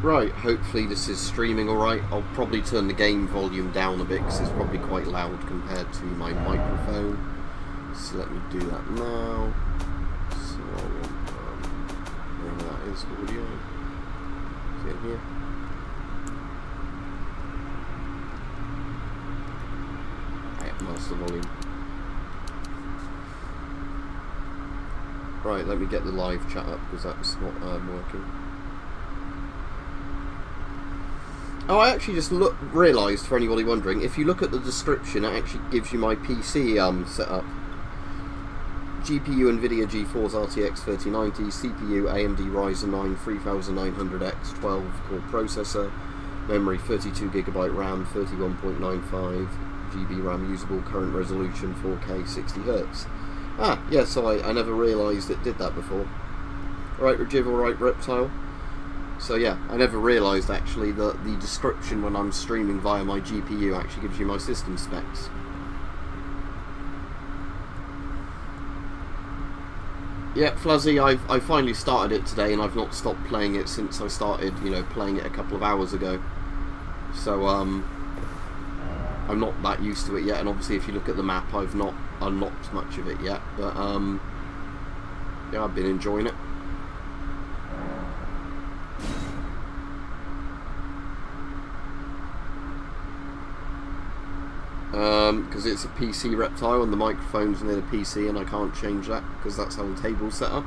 Right, hopefully this is streaming alright. I'll probably turn the game volume down a bit because it's probably quite loud compared to my microphone. So let me do that now. So I want, wherever that is, audio. Is it in here? Yeah, master volume. Right, let me get the live chat up because that's not working. Oh, I actually just realised, for anybody wondering, if you look at the description, it actually gives you my PC setup. GPU NVIDIA GeForce RTX 3090, CPU AMD Ryzen 9 3900X 12-core processor, memory 32GB RAM, 31.95 GB RAM usable, current resolution 4K 60Hz. Ah, yeah, so I never realised it did that before. Right, Regiv, alright, Reptile. So yeah, I never realised actually that the description when I'm streaming via my GPU actually gives you my system specs. Yeah, Fluzzy, I finally started it today and I've not stopped playing it since I started, playing it a couple of hours ago. So, I'm not that used to it yet, and obviously if you look at the map, I've not unlocked much of it yet, but, yeah, I've been enjoying it. Because it's a PC Reptile and the microphone's near the PC and I can't change that because that's how the table's set up.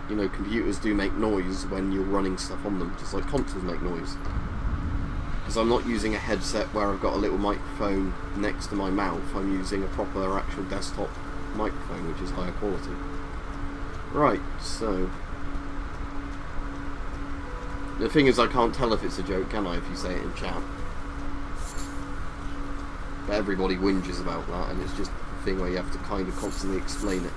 Computers do make noise when you're running stuff on them, just like consoles make noise. Because I'm not using a headset where I've got a little microphone next to my mouth, I'm using a proper actual desktop microphone which is higher quality. Right, so... The thing is, I can't tell if it's a joke, can I, if you say it in chat? But everybody whinges about that, and it's just a thing where you have to kind of constantly explain it.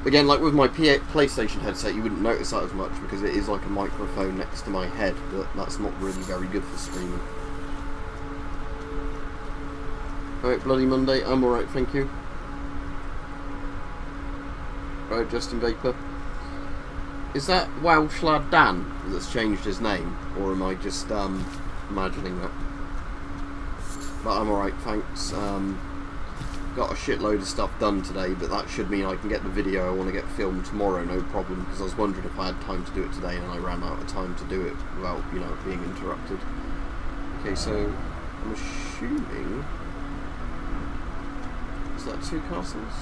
Again, like with my PlayStation headset, you wouldn't notice that as much, because it is like a microphone next to my head, but that's not really very good for streaming. Alright, Bloody Monday, I'm alright, thank you. Right, Justin Vapor. Is that Welsh lad Dan that's changed his name, or am I just imagining that? But I'm alright, thanks. Got a shitload of stuff done today, but that should mean I can get the video I want to get filmed tomorrow, no problem, because I was wondering if I had time to do it today, and I ran out of time to do it without, being interrupted. Okay, so I'm assuming... Is that 2 castles?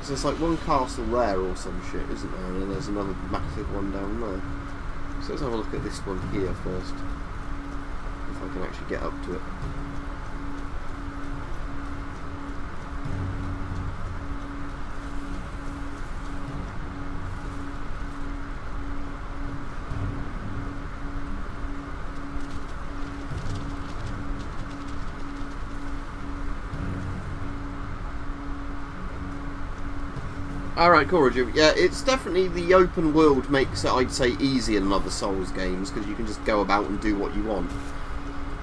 There's like one castle there or some shit, isn't there? And then there's another massive one down there. So let's have a look at this one here first. If I can actually get up to it. Alright, cool, Roger. Yeah, it's definitely the open world makes it, I'd say, easier than other Souls games, because you can just go about and do what you want.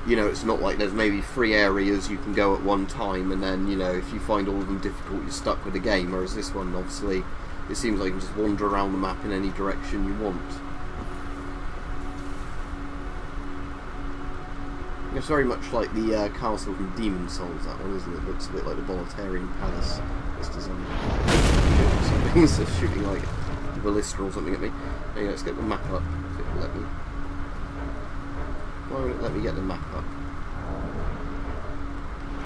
It's not like there's maybe 3 areas you can go at one time, and then, if you find all of them difficult, you're stuck with the game, whereas this one, obviously, it seems like you can just wander around the map in any direction you want. It's very much like the castle from Demon Souls, that one, isn't it? It looks a bit like the Bolitarian Palace. This design. Something's shooting like a ballista or something at me. Anyway, let's get the map up, if it will let me. Why won't it let me get the map up?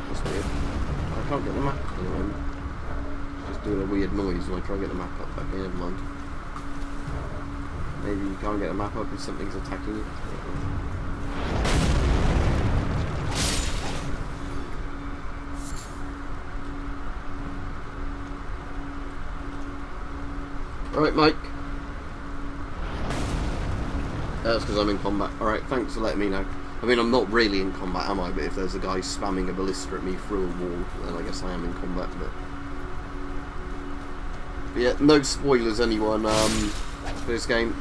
That's weird. I can't get the map up at the moment. It's just doing a weird noise when I try to get the map up. Okay, never mind. Maybe you can't get the map up if something's attacking you. Alright, Mike. That's because I'm in combat. Alright, thanks for letting me know. I mean, I'm not really in combat, am I? But if there's a guy spamming a ballista at me through a wall, then I guess I am in combat. But yeah, no spoilers, anyone, for this game.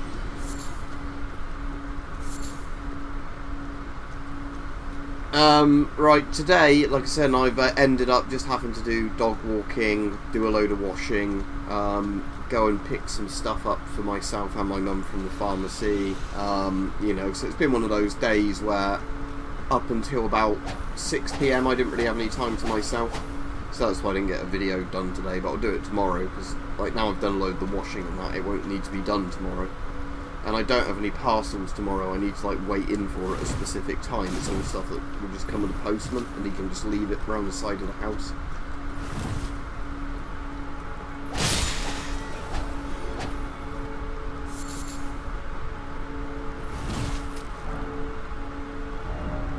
Right, today, like I said, I've ended up just having to do dog walking, do a load of washing, go and pick some stuff up for myself and my mum from the pharmacy. You know, so it's been one of those days where up until about 6 PM I didn't really have any time to myself. So that's why I didn't get a video done today, but I'll do it tomorrow, because like now I've done a load of the washing and that, it won't need to be done tomorrow. And I don't have any parcels tomorrow. I need to like wait in for at a specific time. It's all stuff that will just come with the postman, and he can just leave it around the side of the house.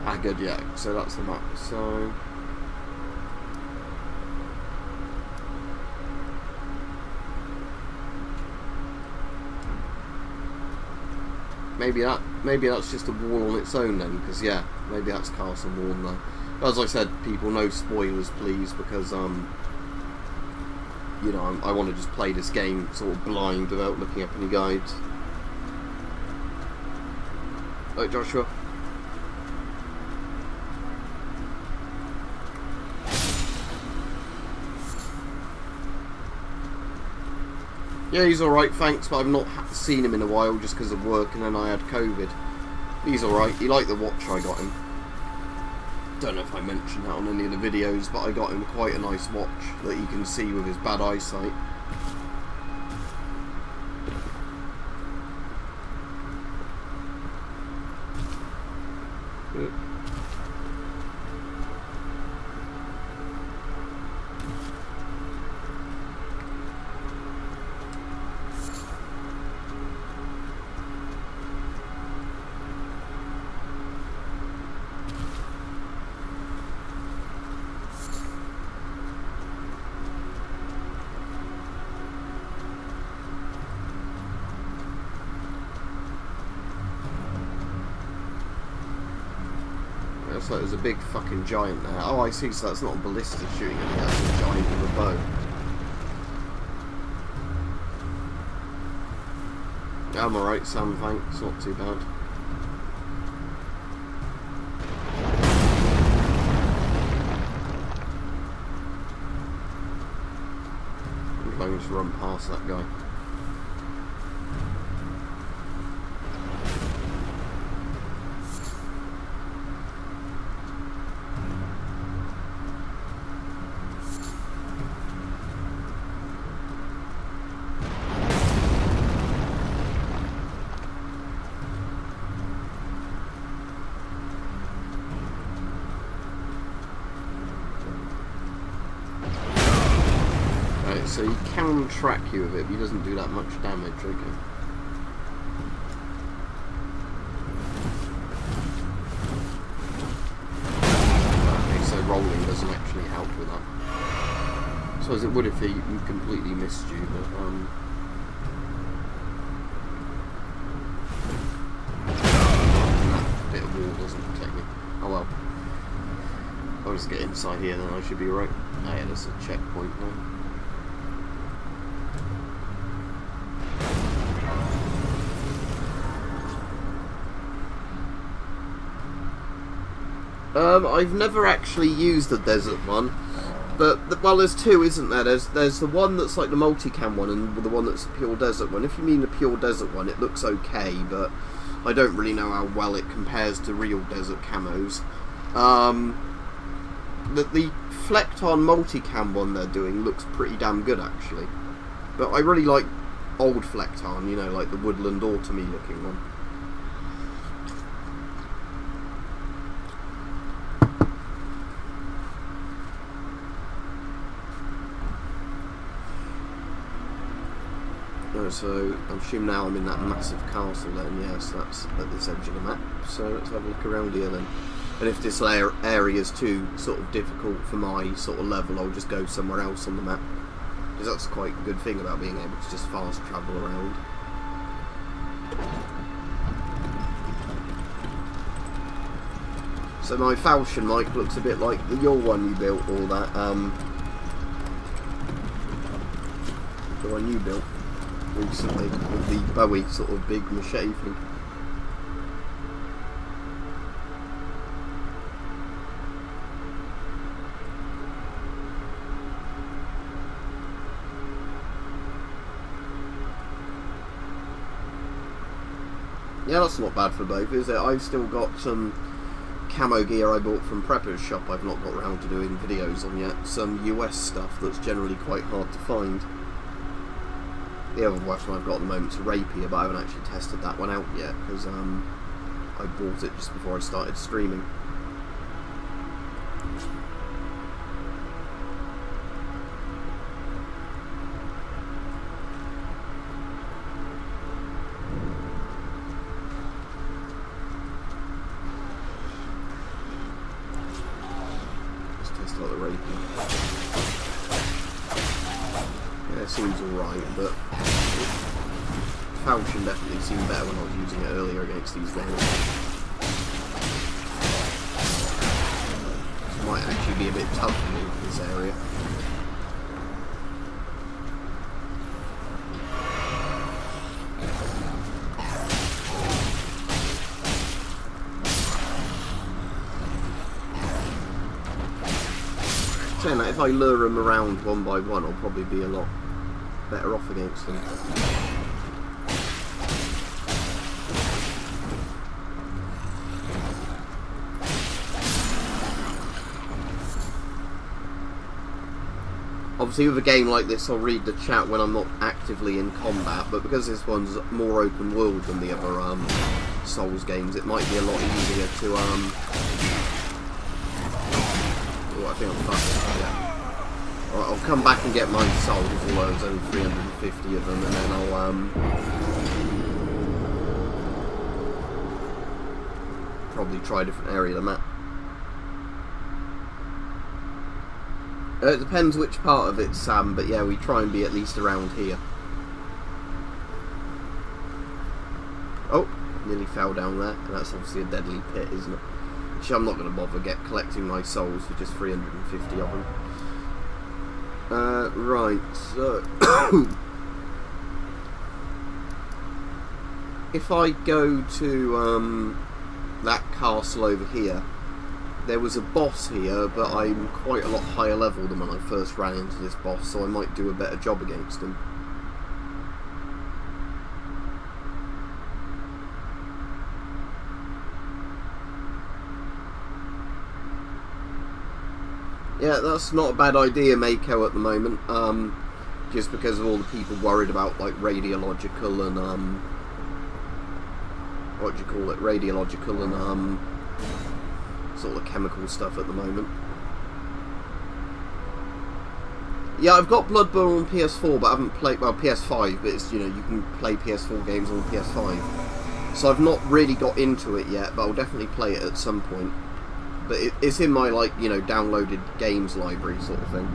Ah, good, yeah. So that's the map. So maybe that's just a wall on its own then, because yeah, maybe that's Castle Warn there. But as I said, people, no spoilers please, because you know, I want to just play this game sort of blind without looking up any guides. Oh, Joshua. Yeah, he's alright, thanks, but I've not seen him in a while just because of work, and then I had COVID. He's alright, he liked the watch I got him. Don't know if I mentioned that on any of the videos, but I got him quite a nice watch that he can see with his bad eyesight. Yep. Looks like there's a big fucking giant there. Oh, I see, so that's not a ballista shooting at me, that's a giant with a bow. Yeah, I'm alright, Sam, thanks, not too bad. I can just run past that guy. So he can track you with it, but he doesn't do that much damage, okay. Okay, so rolling doesn't actually help with that. I suppose it would if he completely missed you, but that bit of wall doesn't protect me. Oh well. I'll just get inside here, then I should be alright. Ah yeah, there's a checkpoint now. I've never actually used the desert one, but well, there's two, isn't there? There's the one that's like the multicam one, and the one that's the pure desert one. If you mean the pure desert one, it looks okay, but I don't really know how well it compares to real desert camos. The Flecton multicam one they're doing looks pretty damn good actually, but I really like old Flecton, you know, like the woodland autumny looking one. So I'm assuming now I'm in that massive castle then, yes, that's at this edge of the map. So let's have a look around here then. And if this area is too sort of difficult for my sort of level, I'll just go somewhere else on the map. Because that's quite a good thing about being able to just fast travel around. So my falchion mic looks a bit like your one you built, or that, the one you built recently, with the Bowie sort of big machete thing. Yeah, that's not bad for both, is it? I've still got some camo gear I bought from Prepper's shop I've not got around to doing videos on yet. Some US stuff that's generally quite hard to find. The other weapon I've got at the moment is a rapier, but I haven't actually tested that one out yet because I bought it just before I started streaming. Let's test out the rapier. Yeah, it seems alright, but falchion definitely seemed better when I was using it earlier against these guys. This might actually be a bit tough for me in this area. Saying that, if I lure them around one by one, I'll probably be a lot better off against them. Obviously with a game like this I'll read the chat when I'm not actively in combat, but because this one's more open world than the other Souls games, it might be a lot easier to oh, I think I'm fucked. Yeah. Alright, I'll come back and get my souls, although there's only 350 of them, and then I'll probably try a different area of the map. It depends which part of it's Sam, but yeah, we try and be at least around here. Oh, nearly fell down there, and that's obviously a deadly pit, isn't it? Which I'm not going to bother collecting my souls for just 350 of them. Right, so if I go to that castle over here, there was a boss here, but I'm quite a lot higher level than when I first ran into this boss, so I might do a better job against him. Yeah, that's not a bad idea, Mako, at the moment, just because of all the people worried about, like, radiological and, what do you call it, radiological and, sort of chemical stuff at the moment. Yeah, I've got Bloodborne on PS4, but I haven't played, well, PS5, but it's, you know, you can play PS4 games on PS5. So I've not really got into it yet, but I'll definitely play it at some point. But it's in my, like, you know, downloaded games library sort of thing.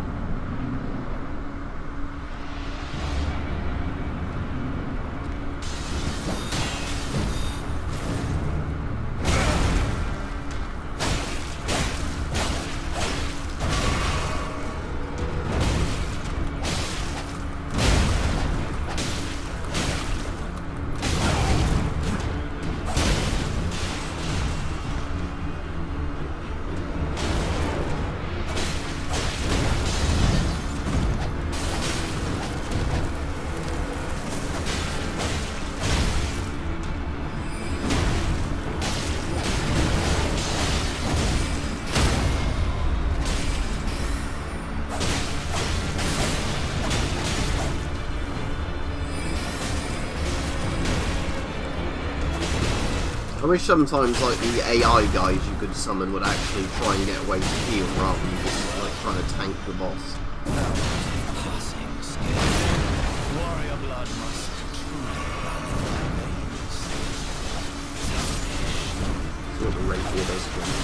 I wish sometimes, like, the AI guys you could summon would actually try and get away to heal rather than just, like, trying to tank the boss. Warrior blood must See what the rapier does for him.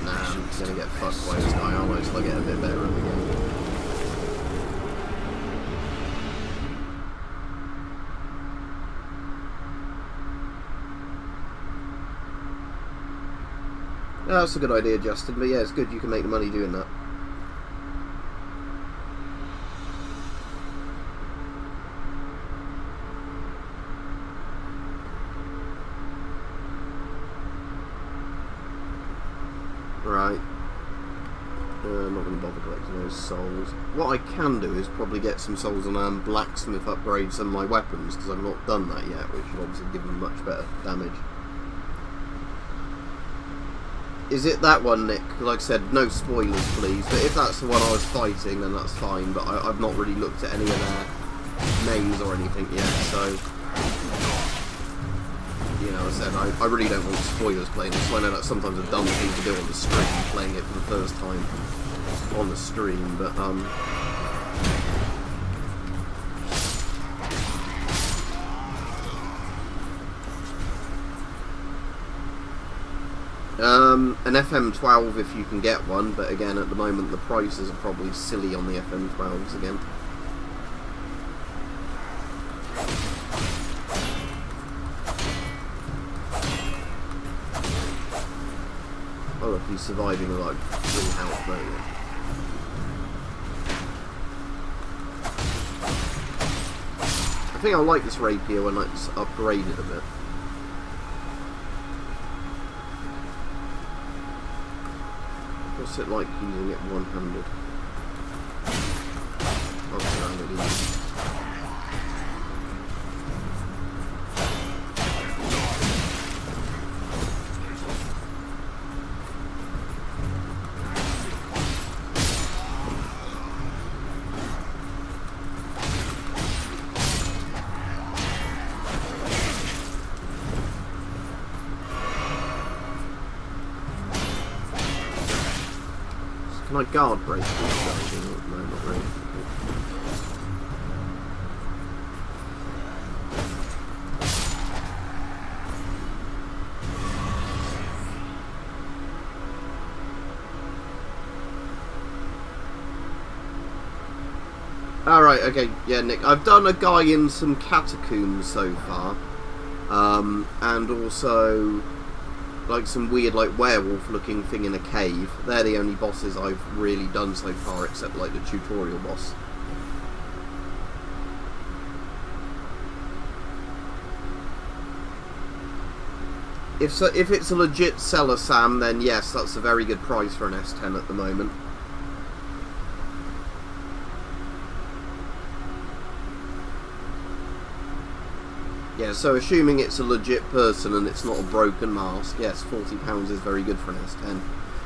Nah, I'm gonna get fucked by this guy, aren't I? Till I get a bit better at the game. Yeah, that's a good idea, Justin, but yeah, it's good you can make the money doing that. Right. I'm not going to bother collecting those souls. What I can do is probably get some souls and blacksmith upgrade some of my weapons, because I've not done that yet, which would obviously give them much better damage. Is it that one, Nick? Like I said, no spoilers please, but if that's the one I was fighting then that's fine, but I've not really looked at any of their names or anything yet, so... You know, as I said, I really don't want spoilers playing this, so I know that's sometimes a dumb thing to do on the stream, playing it for the first time on the stream, but an FM12 if you can get one, but again at the moment the prices are probably silly on the FM12s again. Oh look, he's surviving with like 3 health though. I think I like this rapier when it's upgraded a bit. What's it like using it one-handed? Oh, can I guard break these guys? No, not really. Alright, okay, yeah, Nick. I've done a guy in some catacombs so far. And also... like some weird like werewolf looking thing in a cave. They're the only bosses I've really done so far, except like the tutorial boss. If it's a legit seller, Sam, then yes, that's a very good price for an S10 at the moment. Yeah, so assuming it's a legit person and it's not a broken mask, yes, £40 is very good for an S10.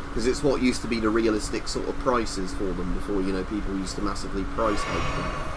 Because it's what used to be the realistic sort of prices for them before, you know, people used to massively price hike them.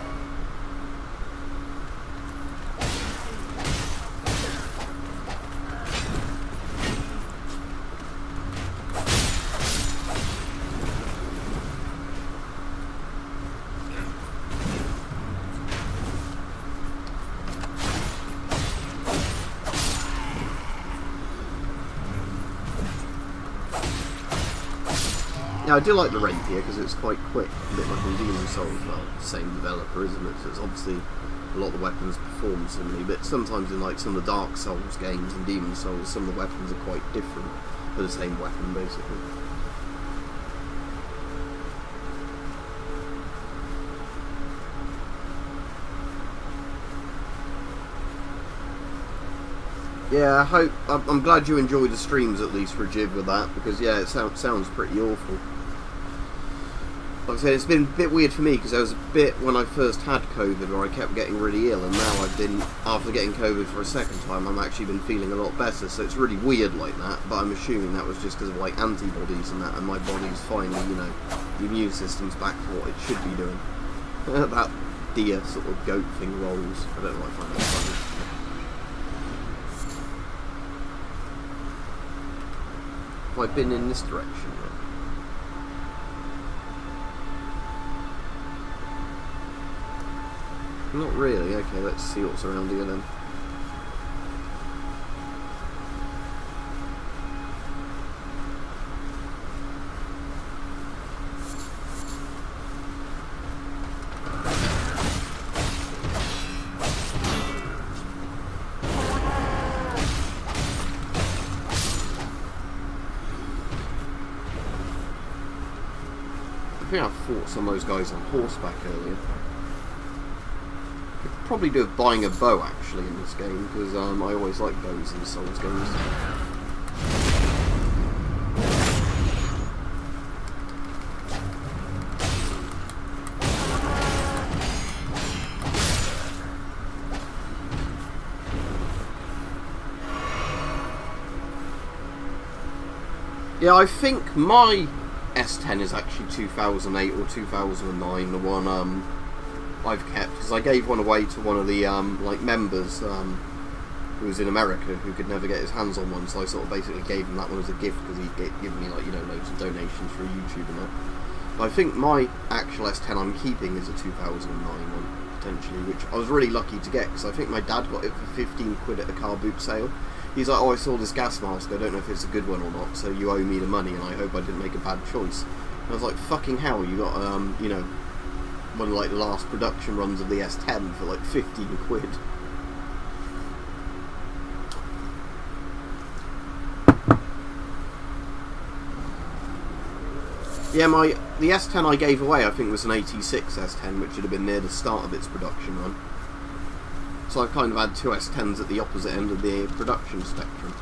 Yeah, I do like the rapier because it's quite quick, a bit like in Demon Souls. Well, same developer, isn't it? So it's obviously a lot of the weapons perform similarly, but sometimes in like some of the Dark Souls games and Demon Souls, some of the weapons are quite different for the same weapon, basically. Yeah, I'm glad you enjoyed the streams at least, Rajiv, with that, because yeah, it sounds pretty awful. Like I said, it's been a bit weird for me, because there was a bit when I first had COVID where I kept getting really ill, and now I've been, after getting COVID for a second time, I've actually been feeling a lot better, so it's really weird like that, but I'm assuming that was just because of like antibodies and that, and my body's finally, you know, the immune system's back to what it should be doing. That deer sort of goat thing rolls. I don't know if I find that funny. Have I been in this direction? Not really. Okay, let's see what's around here then. I think I fought some of those guys on horseback earlier. Could probably do with buying a bow actually in this game, because I always like bows in Souls games. Yeah, I think my S10 is actually 2008 or 2009, the one I've kept, because I gave one away to one of the like members who was in America who could never get his hands on one, so I sort of basically gave him that one as a gift because he'd given me, like, you know, loads of donations through YouTube and that. But I think my actual S10 I'm keeping is a 2009 one, potentially, which I was really lucky to get because I think my dad got it for 15 quid at a car boot sale. He's like, oh, I saw this gas mask, I don't know if it's a good one or not, so you owe me the money and I hope I didn't make a bad choice. And I was like, fucking hell, you got, you know, one of like the last production runs of the S10 for like 15 quid. Yeah, the S10 I gave away, I think, was an 86 S10, which would have been near the start of its production run. So I've kind of had two S10s at the opposite end of the production spectrum.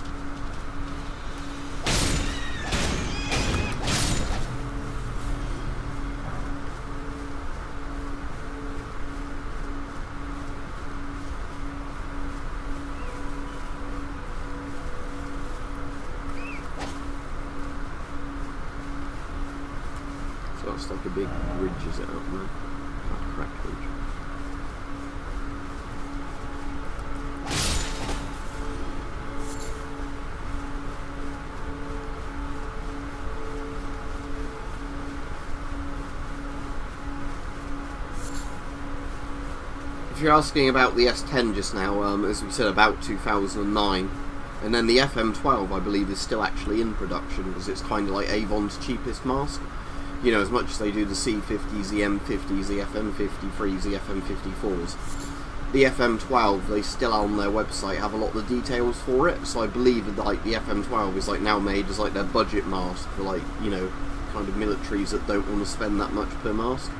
So it's like a big ridge, is it, up there? A cracked ridge. If you're asking about the S10 just now, as we said, about 2009, and then the FM12 I believe is still actually in production because it's kind of like Avon's cheapest mask. You know, as much as they do the C50s, the M50s, the FM53s, the FM54s, the FM12 they still on their website have a lot of the details for it. So I believe that like the FM12 is like now made as like their budget mask for, like, you know, kind of militaries that don't want to spend that much per mask.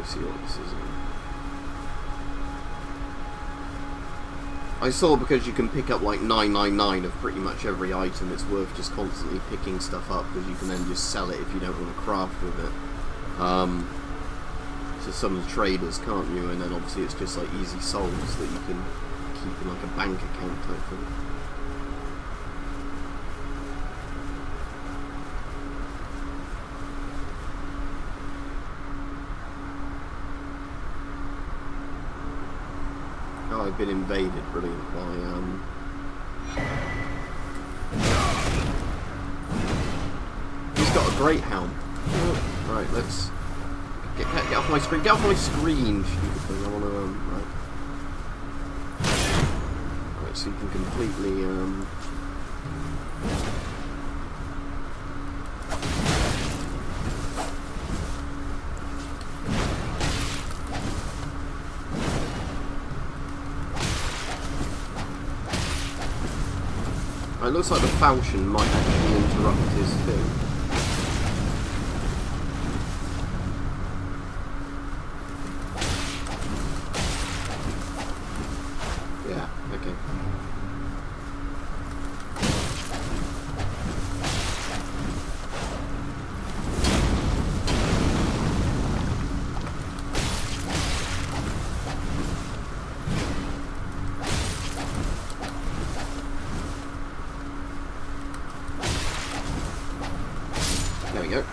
See what this is. I saw, because you can pick up like 999 of pretty much every item, it's worth just constantly picking stuff up because you can then just sell it if you don't want to craft with it. To some traders, can't you? And then obviously it's just like easy souls that you can keep in like a bank account type thing. Oh, I've been invaded, brilliant, by, he's got a great helm. Right, let's... Get off my screen, get off my screen, stupid thing, I wanna, right. Right, so you can completely, it looks like the falchion might actually interrupt his thing. Yeah, okay. There we go.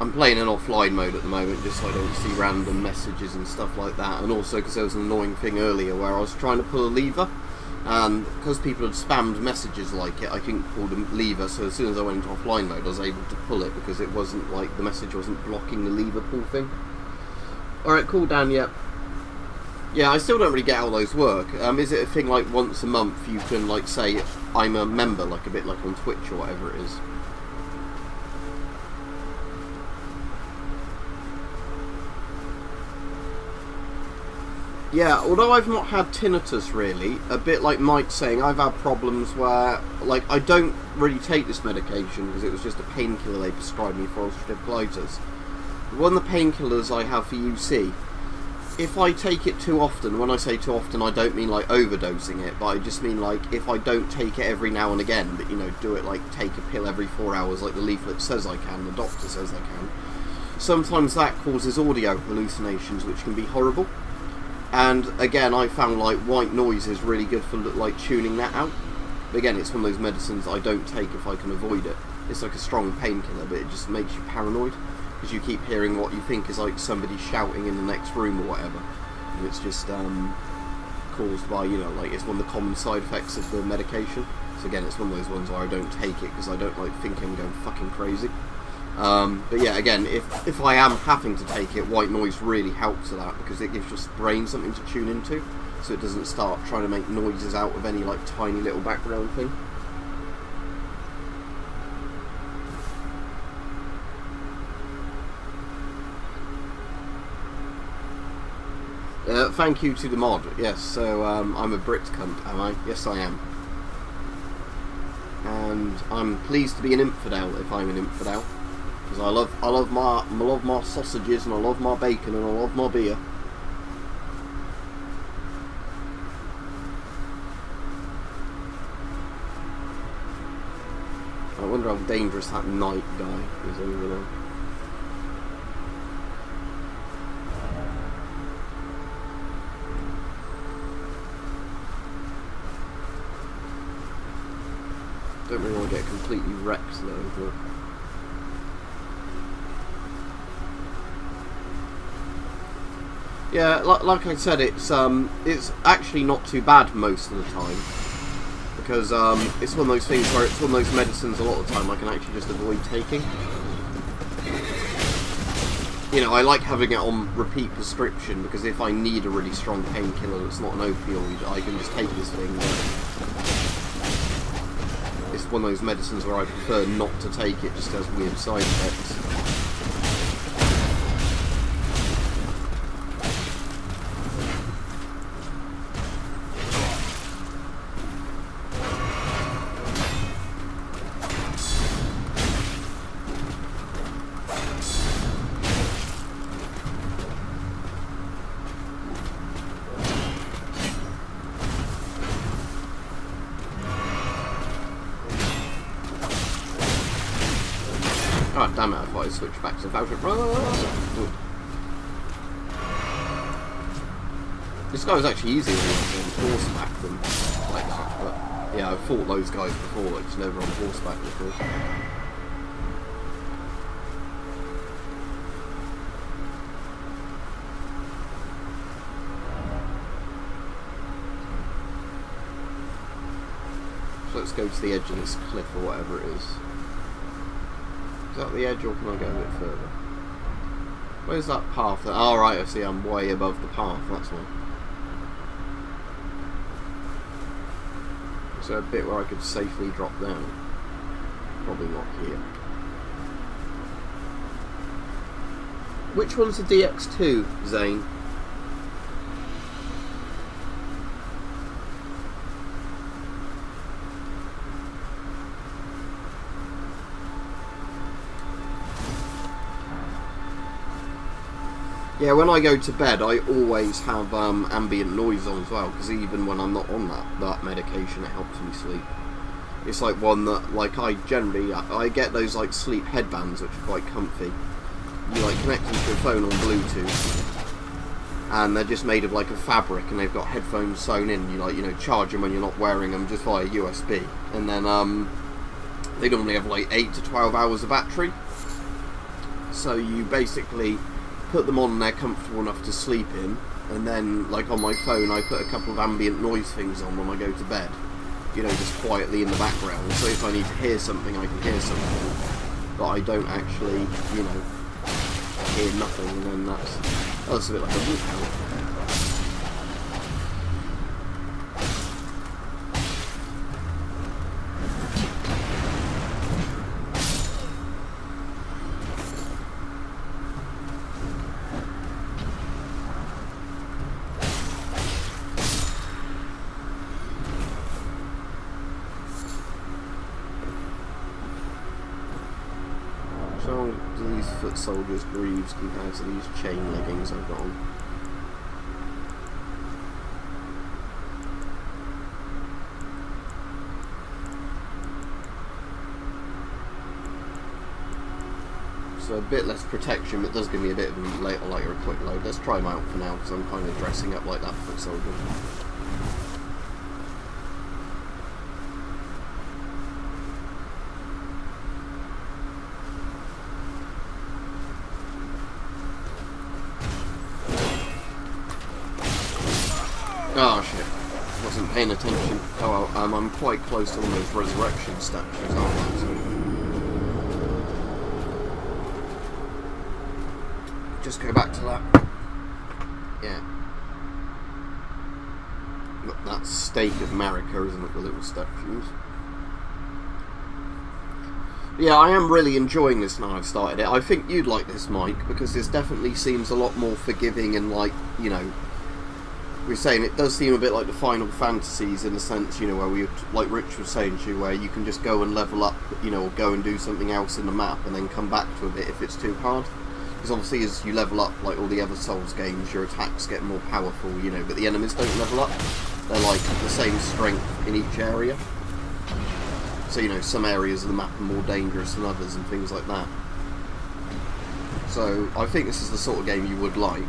I'm playing in offline mode at the moment just so I don't see random messages and stuff like that, and also because there was an annoying thing earlier where I was trying to pull a lever, and because people had spammed messages like it, I couldn't pull the lever, so as soon as I went into offline mode I was able to pull it because it wasn't like, the message wasn't blocking the lever pull thing. Alright, cool, Dan, yep. Yeah, I still don't really get how those work. Is it a thing like once a month you can like say I'm a member, like a bit like on Twitch or whatever it is? Yeah, although I've not had tinnitus really, a bit like Mike saying, I've had problems where, like, I don't really take this medication because it was just a painkiller they prescribed me for ulcerative colitis. One of the painkillers I have for UC, if I take it too often, when I say too often, I don't mean like overdosing it, but I just mean like if I don't take it every now and again, but you know, do it like take a pill every 4 hours like the leaflet says I can, the doctor says I can, sometimes that causes audio hallucinations, which can be horrible. And again, I found like white noise is really good for like tuning that out. But again, it's one of those medicines I don't take if I can avoid it. It's like a strong painkiller, but it just makes you paranoid, because you keep hearing what you think is like somebody shouting in the next room or whatever. And it's just caused by, you know, like it's one of the common side effects of the medication. So again, it's one of those ones where I don't take it because I don't like think I'm going fucking crazy. But yeah, again, if I am having to take it, white noise really helps with that, because it gives your brain something to tune into, so it doesn't start trying to make noises out of any like tiny little background thing. Thank you to the mod. Yes, so I'm a Brit cunt, am I? Yes, I am. And I'm pleased to be an infidel if I'm an infidel, because I love my sausages, and I love my bacon, and I love my beer. I wonder how dangerous that night guy is over there. Don't really want to get completely wrecked though, but yeah, like I said, it's actually not too bad most of the time, because it's one of those things where it's one of those medicines a lot of the time I can actually just avoid taking. You know, I like having it on repeat prescription, because if I need a really strong painkiller that's not an opioid, I can just take this thing. It's one of those medicines where I prefer not to take it, just has weird side effects. God damn it, I thought I switched back to Falcon. This guy was actually easier on horseback than like that, but yeah, I've fought those guys before, like just never on horseback before. So let's go to the edge of this cliff or whatever it is. Is that the edge, or can I go a bit further? Where's that path? Oh right, I see, I'm way above the path, that's why. Is there a bit where I could safely drop down? Probably not here. Which one's the DX2, Zane? Yeah, when I go to bed, I always have ambient noise on as well, because even when I'm not on that medication, it helps me sleep. It's like one that, like, I get those like sleep headbands, which are quite comfy. You like connect them to your phone on Bluetooth, and they're just made of like a fabric, and they've got headphones sewn in. You like, you know, charge them when you're not wearing them just via USB, and then they normally have like 8 to 12 hours of battery. So you basically put them on and they're comfortable enough to sleep in, and then like on my phone I put a couple of ambient noise things on when I go to bed, you know, just quietly in the background, so if I need to hear something I can hear something, but I don't actually, you know, hear nothing, and then that's a bit like a wolf. So do these foot soldiers' greaves compared to these chain leggings I've got on? So a bit less protection, but does give me a bit of a lighter quick load. Let's try them out for now, because I'm kind of dressing up like that foot soldier. Oh shit, wasn't paying attention. Oh well, I'm quite close to one of those resurrection statues, aren't I? So just go back to that. Yeah. Look, that's Stake of America, isn't it, the little statues? Yeah, I am really enjoying this now I've started it. I think you'd like this, Mike, because this definitely seems a lot more forgiving and, like, you know, we're saying it does seem a bit like the Final Fantasies in the sense, you know, where we, like Rich was saying to you, where you can just go and level up, you know, or go and do something else in the map and then come back to a bit if it's too hard. Because obviously as you level up, like all the other Souls games, your attacks get more powerful, you know, but the enemies don't level up. They're like the same strength in each area. So, you know, some areas of the map are more dangerous than others and things like that. So, I think this is the sort of game you would like.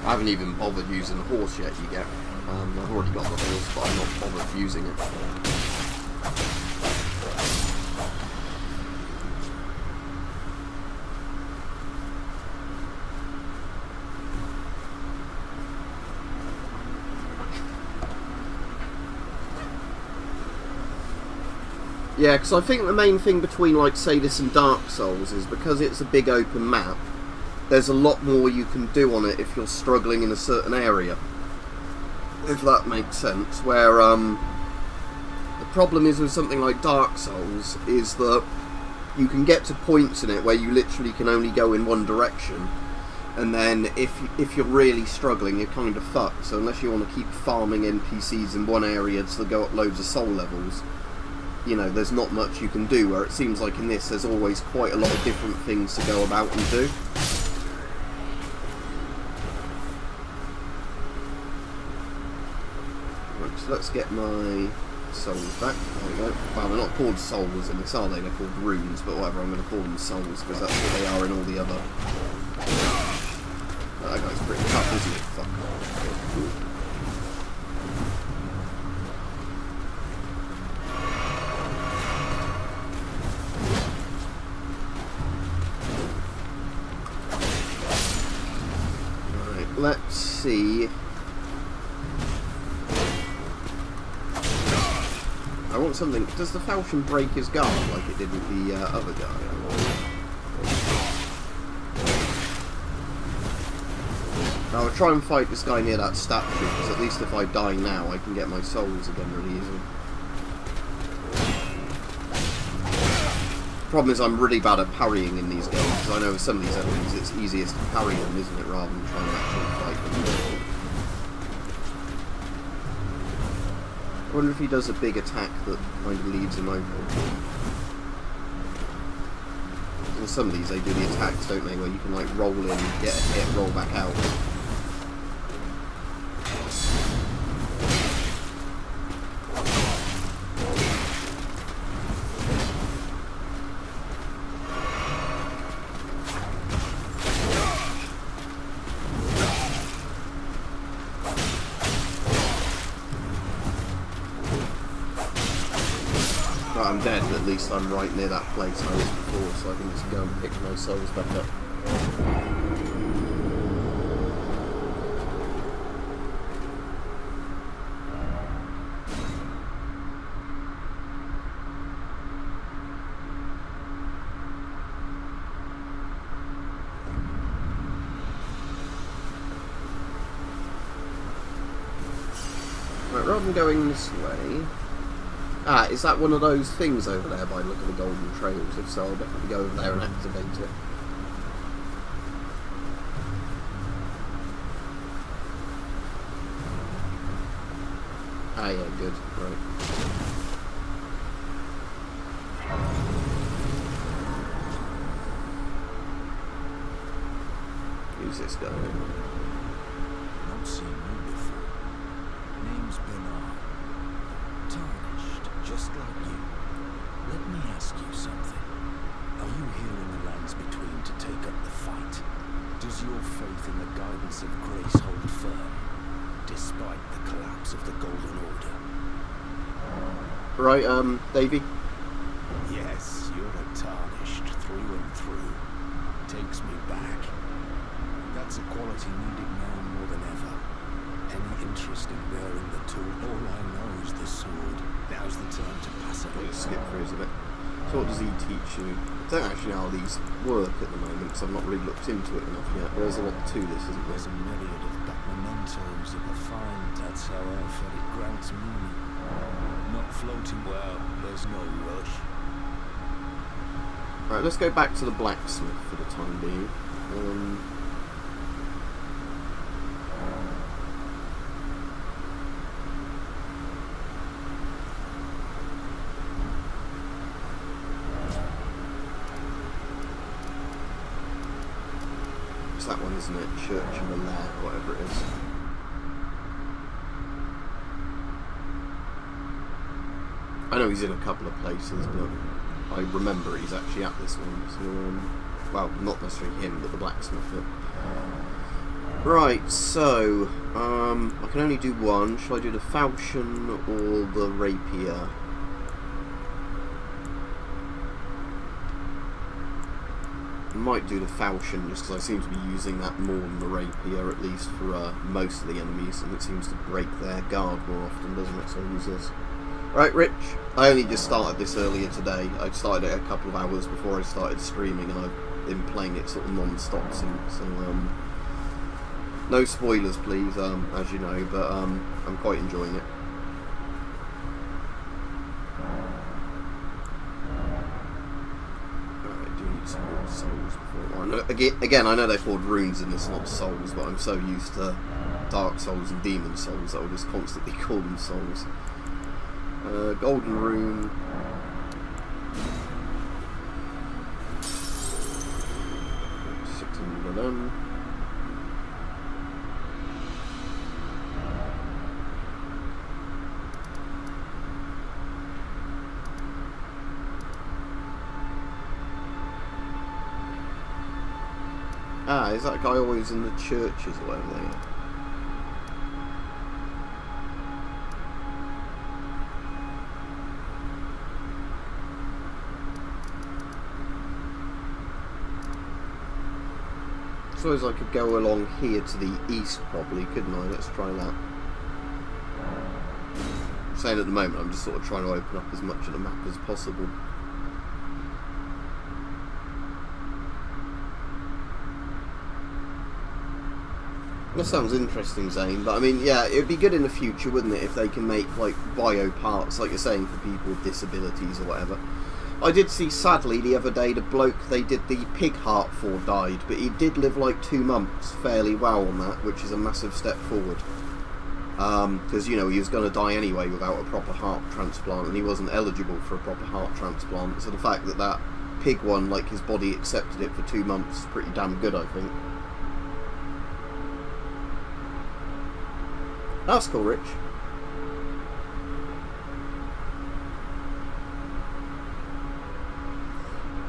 I haven't even bothered using the horse yet, you get. I've already got the horse, but I'm not bothered using it. Yeah, because I think the main thing between, like, say, this and Dark Souls is because it's a big open map, there's a lot more you can do on it if you're struggling in a certain area. If that makes sense. Where, the problem is with something like Dark Souls is that you can get to points in it where you literally can only go in one direction. And then if you're really struggling, you're kind of fucked. So unless you want to keep farming NPCs in one area to go up loads of soul levels, you know, there's not much you can do. Where it seems like in this, there's always quite a lot of different things to go about and do. So let's get my souls back. There we go. Well, they're not called souls in this, are they? They're called runes, but whatever, I'm going to call them souls because that's what they are in all the other... Oh, that guy's pretty tough, isn't he? Fuck. Right, let's see... I want something... Does the falchion break his guard like it did with the other guy? I'll try and fight this guy near that statue, because at least if I die now, I can get my souls again really easily. Problem is I'm really bad at parrying in these games, because I know with some of these enemies it's easiest to parry them, isn't it, rather than trying to actually fight them. I wonder if he does a big attack that kind of leaves him open. In some of these they do the attacks, don't they, where you can like roll in, get a hit, roll back out. I'm dead, but at least I'm right near that place I was before, so I can just go and pick my souls back up. Right, rather than going this way... Ah, is that one of those things over there by look at the golden trails? If so, I'll definitely go over there and activate it. Ah, yeah, good. Right. Who's this guy? not seen you before. Name's Bernard. Tarnished, just like you. Let me ask you something. Are you here in the lands between to take up the fight? Does your faith in the guidance of grace hold firm, despite the collapse of the Golden Order? Right, Davey? Yes, you're a Tarnished through and through. Takes me back. That's a quality needed now more than ever. Any interest in bearing the tool? All I know is the sword. Now's the time to pass it I'll on. just skip through a bit. So what does he teach you? I don't actually know how these work at the moment because I've not really looked into it enough yet. There's a lot to this, isn't There's there? a myriad of back mementos of a find. That's how I felt it grants meaning. Not floating well, there's no rush. Right, let's go back to the blacksmith for the time being. It's that one, isn't it? Church and the Lair, whatever it is. I know he's in a couple of places, but I remember he's actually at this one. So, well, not necessarily him, but the blacksmith. Right, so I can only do one. Shall I do the falchion or the rapier? I might do the falchion just because I seem to be using that more than the rapier, at least for most of the enemies, and it seems to break their guard more often, doesn't it? So I'll use this. Right, Rich, I only just started this earlier today. I started it a couple of hours before I started streaming, and I've been playing it sort of non-stop since. So, no spoilers, please, as you know, but I'm quite enjoying it. Alright, do need some more souls before. I know, again, I know they're called runes in this, not souls, but I'm so used to Dark Souls and Demon Souls that I'll just constantly call them souls. Golden rune. 600 of them. Ah, is that guy always in the churches or whatever they are? I suppose I could go along here to the east probably, couldn't I? Let's try that. I'm saying at the moment I'm just sort of trying to open up as much of the map as possible. That sounds interesting, Zane, but I mean, yeah, it would be good in the future, wouldn't it, if they can make, like, bio parts, like you're saying, for people with disabilities or whatever. I did see, sadly, the other day, the bloke they did the pig heart for died, but he did live, like, 2 months fairly well on that, which is a massive step forward. Because, you know, he was going to die anyway without a proper heart transplant, and he wasn't eligible for a proper heart transplant, so the fact that that pig one, like, his body accepted it for 2 months is pretty damn good, I think. That's cool, Rich.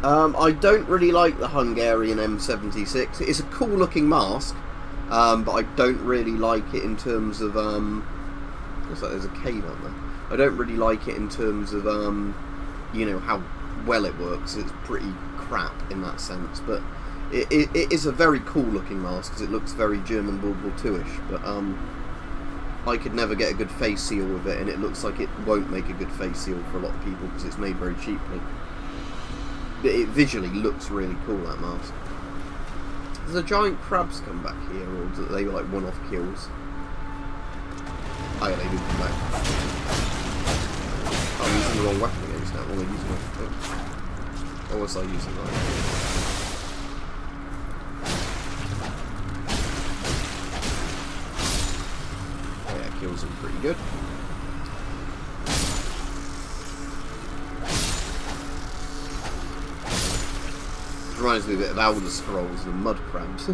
I don't really like the Hungarian M76. It's a cool looking mask, but I don't really like it in terms of, looks like there's a cave out there. I don't really like it in terms of, you know, how well it works. It's pretty crap in that sense, but it is a very cool looking mask because it looks very German World War II-ish, but, I could never get a good face seal with it, and it looks like it won't make a good face seal for a lot of people because it's made very cheaply. But it visually looks really cool, that mask. Does the giant crabs come back here, or do they like one-off kills? Oh yeah, they do come back. Oh, I'm using the wrong weapon against that one. Or was I using that? Kills him pretty good. Reminds me a bit of Elder Scrolls and mud crabs.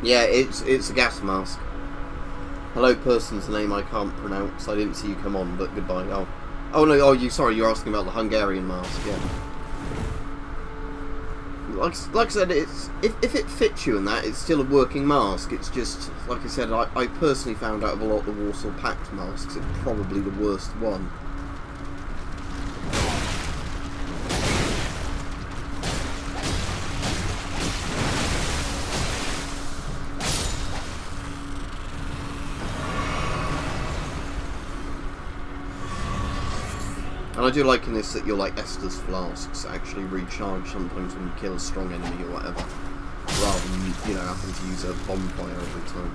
Yeah, it's a gas mask. Hello, person's name I can't pronounce. I didn't see you come on, but goodbye. Oh no. Oh, sorry. You're asking about the Hungarian mask. Yeah. Like I said, it's if it fits you and that, it's still a working mask. It's just, like I said, I personally found out of a lot of the Warsaw Pact masks, it's probably the worst one. And I do like in this that your Estus flasks actually recharge sometimes when you kill a strong enemy or whatever, rather than, having to use a bonfire every time.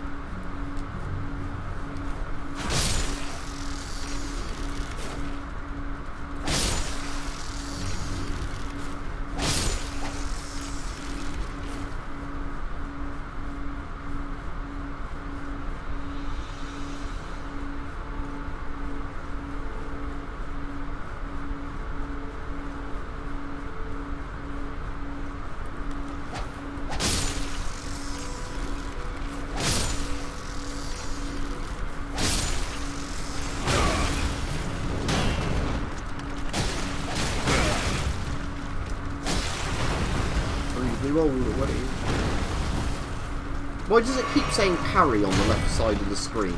Why does it keep saying parry on the left side of the screen?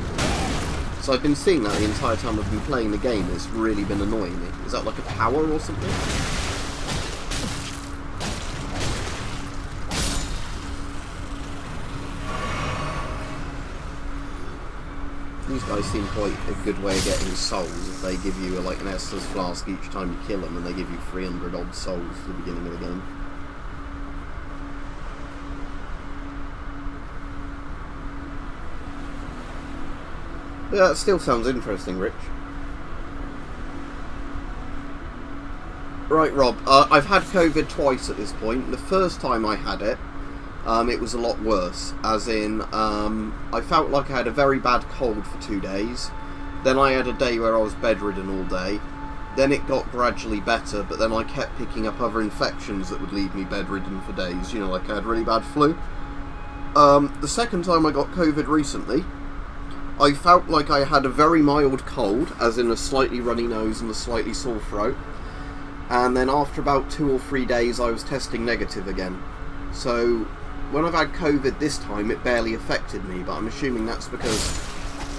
So I've been seeing that the entire time I've been playing the game. It's really been annoying me. Is that like a power or something? These guys seem quite a good way of getting souls. If they give you an Estus flask each time you kill them, and they give you 300 odd souls at the beginning of the game. Yeah, that still sounds interesting, Rich. Right, Rob. I've had COVID twice at this point. The first time I had it, it was a lot worse. As in, I felt like I had a very bad cold for 2 days. Then I had a day where I was bedridden all day. Then it got gradually better, but then I kept picking up other infections that would leave me bedridden for days. Like I had really bad flu. The second time I got COVID recently, I felt like I had a very mild cold, as in a slightly runny nose and a slightly sore throat. And then after about 2 or 3 days, I was testing negative again. So when I've had COVID this time, it barely affected me, but I'm assuming that's because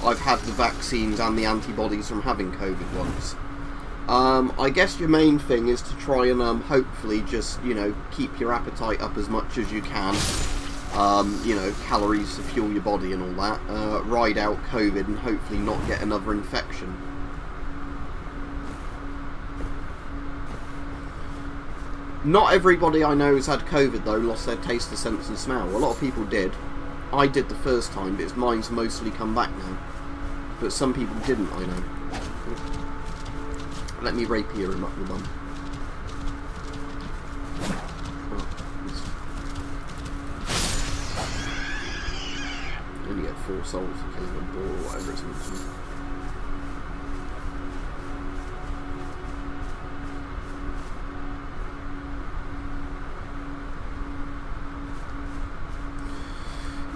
I've had the vaccines and the antibodies from having COVID once. I guess your main thing is to try and hopefully just, keep your appetite up as much as you can. Calories to fuel your body and all that. Ride out COVID and hopefully not get another infection. Not everybody I know who's had COVID, though, lost their taste of sense and smell. A lot of people did. I did the first time, but mine's mostly come back now. But some people didn't, I know. Let me rapier him up the bum. You only get 4 souls for killing a boar or whatever it's mentioned.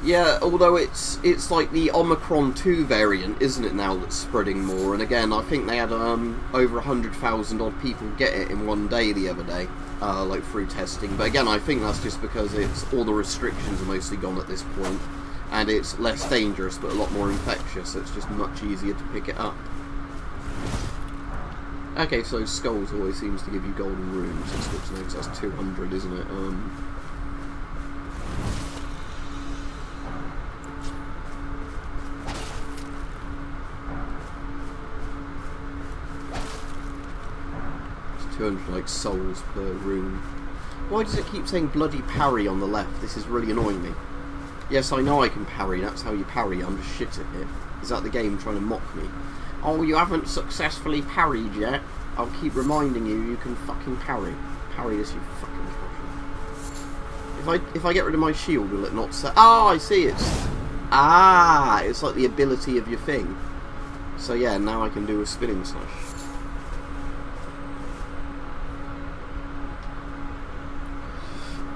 Yeah, although it's like the Omicron 2 variant, isn't it, now, that's spreading more? And again, I think they had over 100,000 odd people get it in one day the other day, through testing. But again, I think that's just because it's all the restrictions are mostly gone at this point, and it's less dangerous but a lot more infectious, so it's just much easier to pick it up. Okay, so skulls always seems to give you golden runes. That's good to know, 'cause that's 200, isn't it? It's 200 souls per rune. Why does it keep saying bloody parry on the left? This is really annoying me. Yes, I know I can parry. That's how you parry. I'm just shit at it. Is that the game trying to mock me? Oh, you haven't successfully parried yet? I'll keep reminding you, you can fucking parry. Parry this, you fucking crusher. If I get rid of my shield, will it not say... Oh, I see, it's like the ability of your thing. So yeah, now I can do a spinning slash.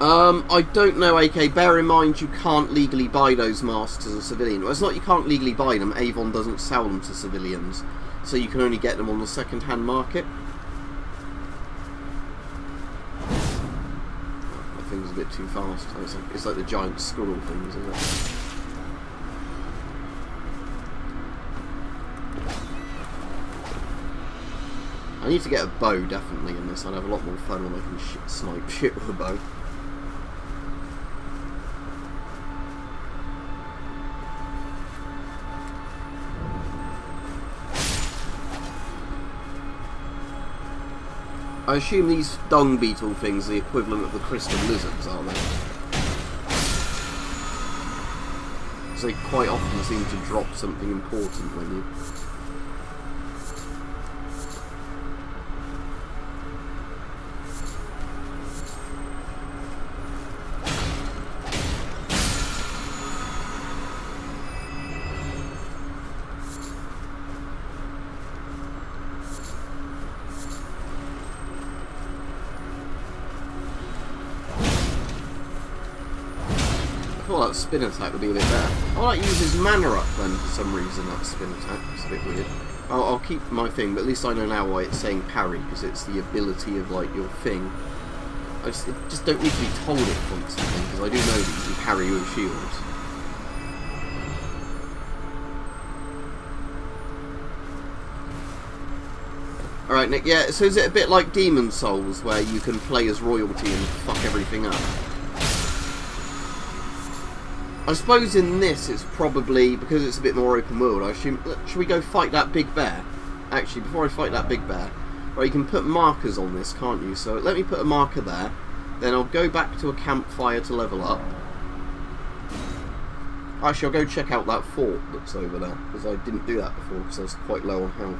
I don't know, AK. Bear in mind you can't legally buy those masks as a civilian. Well, it's not you can't legally buy them. Avon doesn't sell them to civilians, so you can only get them on the second-hand market. That thing's a bit too fast. It's like the giant squirrel things, isn't it? I need to get a bow, definitely, in this. I'd have a lot more fun when I can snipe shit with a bow. I assume these dung beetle things are the equivalent of the crystal lizards, aren't they? Because they quite often seem to drop something important when you... Well, that spin attack would be a bit better. I like use his mana up then for some reason, that spin attack. It's a bit weird. I'll keep my thing, but at least I know now why it's saying parry, because it's the ability of like your thing. I just don't need to be told it constantly, because I do know that you can parry with shields. Alright, Nick, yeah, so is it a bit like Demon Souls, where you can play as royalty and fuck everything up? I suppose in this it's probably, because it's a bit more open world, I assume... Should we go fight that big bear? Actually, before I fight that big bear... Right, you can put markers on this, can't you? So let me put a marker there. Then I'll go back to a campfire to level up. Actually, I'll go check out that fort that's over there, because I didn't do that before, because I was quite low on health.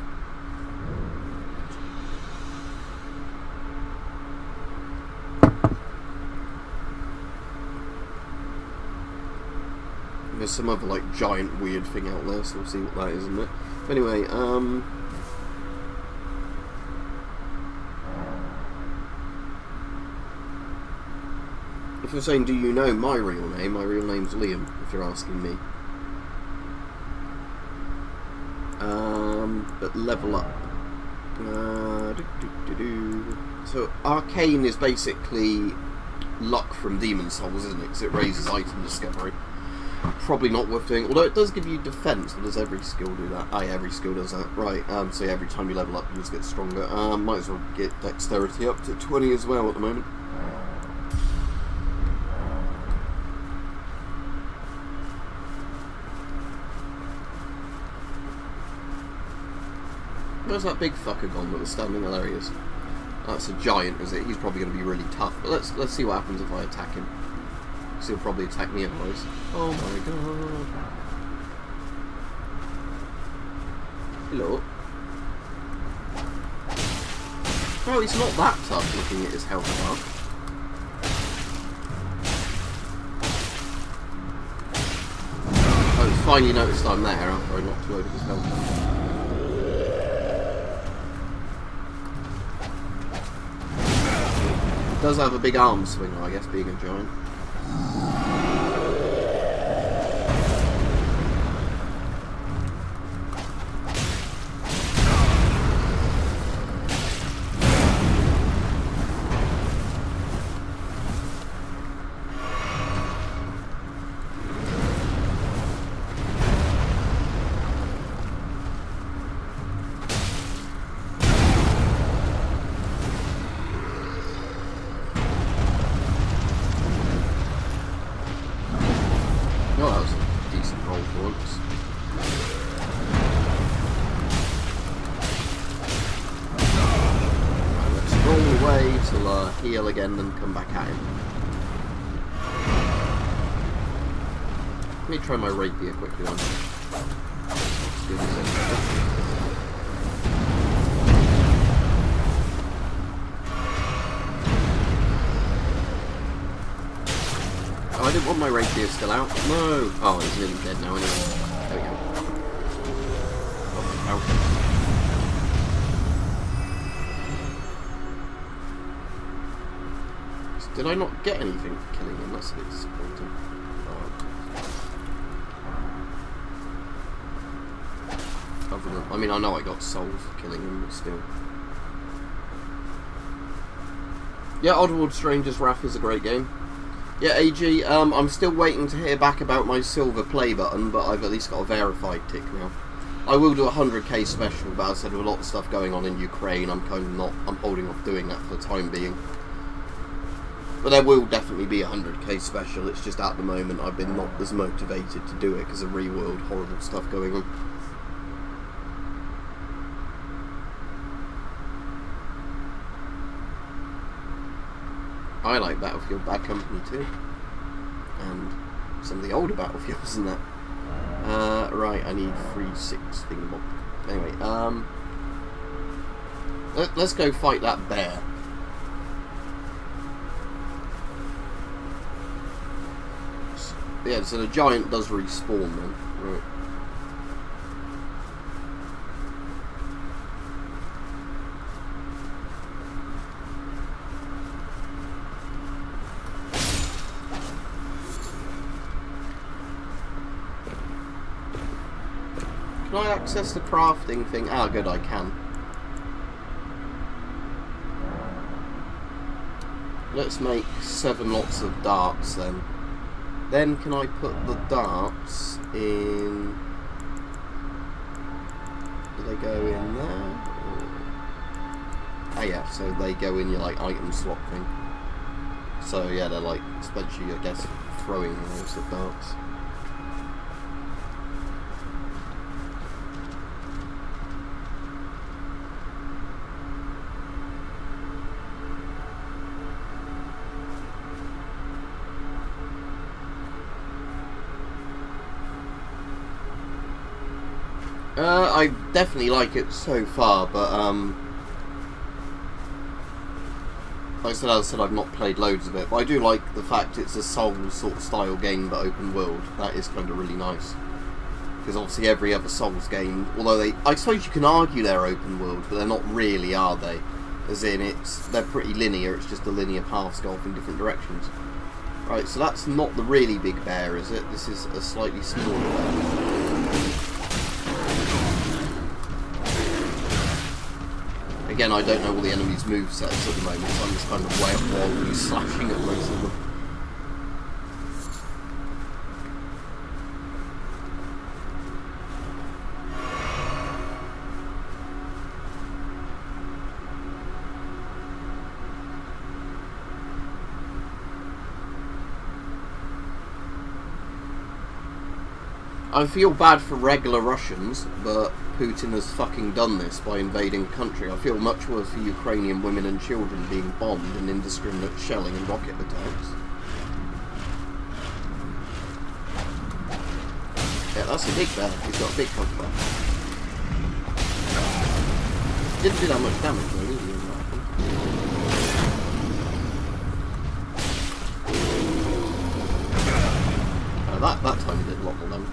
There's some other like giant weird thing out there, so we'll see what that is, isn't it? But anyway, if you're saying, do you know my real name? My real name's Liam, if you're asking me. But level up. So Arcane is basically luck from Demon Souls, isn't it? Because it raises item discovery. Probably not worth doing, although it does give you defense. Does every skill do that? Aye, every skill does that. Right, so every time you level up you just get stronger. Might as well get dexterity up to 20 as well at the moment. Where's that big fucker gone that was standing there? He is. That's a giant, is it? He's probably going to be really tough. But let's see what happens if I attack him. Because he'll probably attack me otherwise. Oh my god. Hello. Oh, he's not that tough looking at his health bar. Oh, it's finally noticed I'm there after I knocked over his health bar. Does have a big arm swing, I guess, being a giant. Heal again, then come back at him. Let me try my rapier quickly on. Oh, I didn't want my rapier still out. No! Oh, he's nearly dead now anyway. There we go. Oh, out. Did I not get anything for killing him? That's a bit disappointing. Other than, I mean, I know I got souls for killing him, but still. Yeah, Oddworld Stranger's Wrath is a great game. Yeah, AG, I'm still waiting to hear back about my silver play button, but I've at least got a verified tick now. I will do a 100k special, but as I said, with a lot of stuff going on in Ukraine, I'm kind of not, I'm holding off doing that for the time being. But there will definitely be a 100k special, it's just at the moment I've been not as motivated to do it because of real-world horrible stuff going on. I like Battlefield Bad Company too, and some of the older Battlefields and that. Right, I need 3-6 thingamabob. Anyway, let's go fight that bear. Yeah, so the giant does respawn then. Right. Can I access the crafting thing? Ah, good, I can. Let's make 7 lots of darts then. Then can I put the darts in... Do they go in there? Ah yeah, so they go in your like item slot thing. So yeah, they're like, especially I guess, throwing loads of darts. I definitely like it so far, but like I said, I've not played loads of it, but I do like the fact it's a Souls sort of style game but open world. That is kind of really nice, because obviously every other Souls game, although I suppose you can argue they're open world, but they're not really, are they? As in, they're pretty linear. It's just the linear paths go off in different directions. Right, so that's not the really big bear, is it? This is a slightly smaller bear. Again, I don't know all the enemies' movesets at the moment, so I'm just kind of wildly slashing at most of them. I feel bad for regular Russians, but Putin has fucking done this by invading a country. I feel much worse for Ukrainian women and children being bombed and indiscriminate shelling and rocket attacks. Yeah, that's a big bear. He's got a big cock bear. Didn't do that much damage though, did he? That time he did a lot more damage.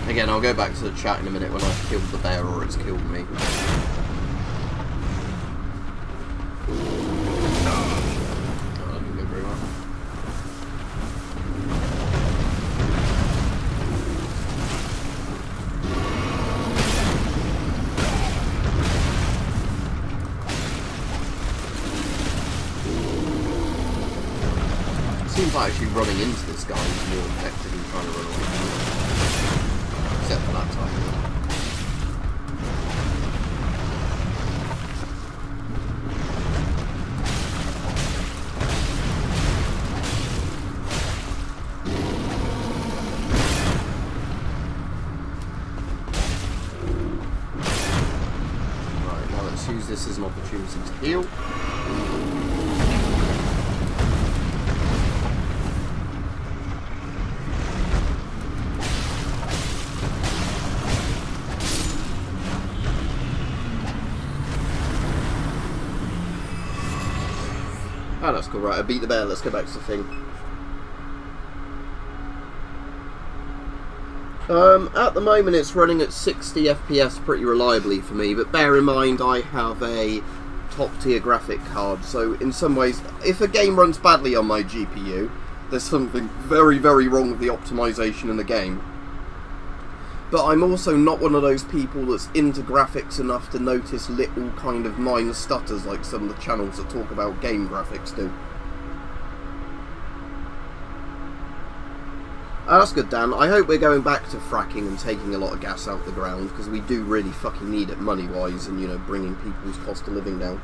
Again, I'll go back to the chat in a minute when I've killed the bear or it's killed me. Oh, that didn't go very well. It seems like actually running into this guy is more effective than trying to run away from him. Except for that time. Right, now let's use this as an opportunity to heal. Oh, that's cool. Right, I beat the bear. Let's go back to the thing. At the moment it's running at 60 FPS pretty reliably for me, but bear in mind I have a top tier graphic card, so in some ways, if a game runs badly on my GPU, there's something very, very wrong with the optimization in the game. But I'm also not one of those people that's into graphics enough to notice little kind of minor stutters like some of the channels that talk about game graphics do. That's good, Dan. I hope we're going back to fracking and taking a lot of gas out the ground, because we do really fucking need it money-wise and, you know, bringing people's cost of living down.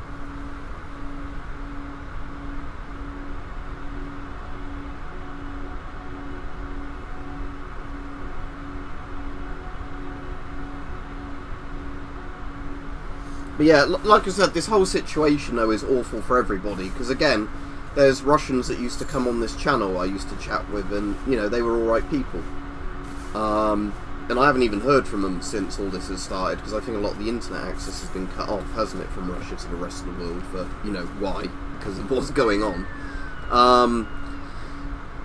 But yeah, like I said, this whole situation, though, is awful for everybody, because, again, there's Russians that used to come on this channel I used to chat with, and, you know, they were alright people. And I haven't even heard from them since all this has started, because I think a lot of the internet access has been cut off, hasn't it, from Russia to the rest of the world for, you know, why? Because of what's going on.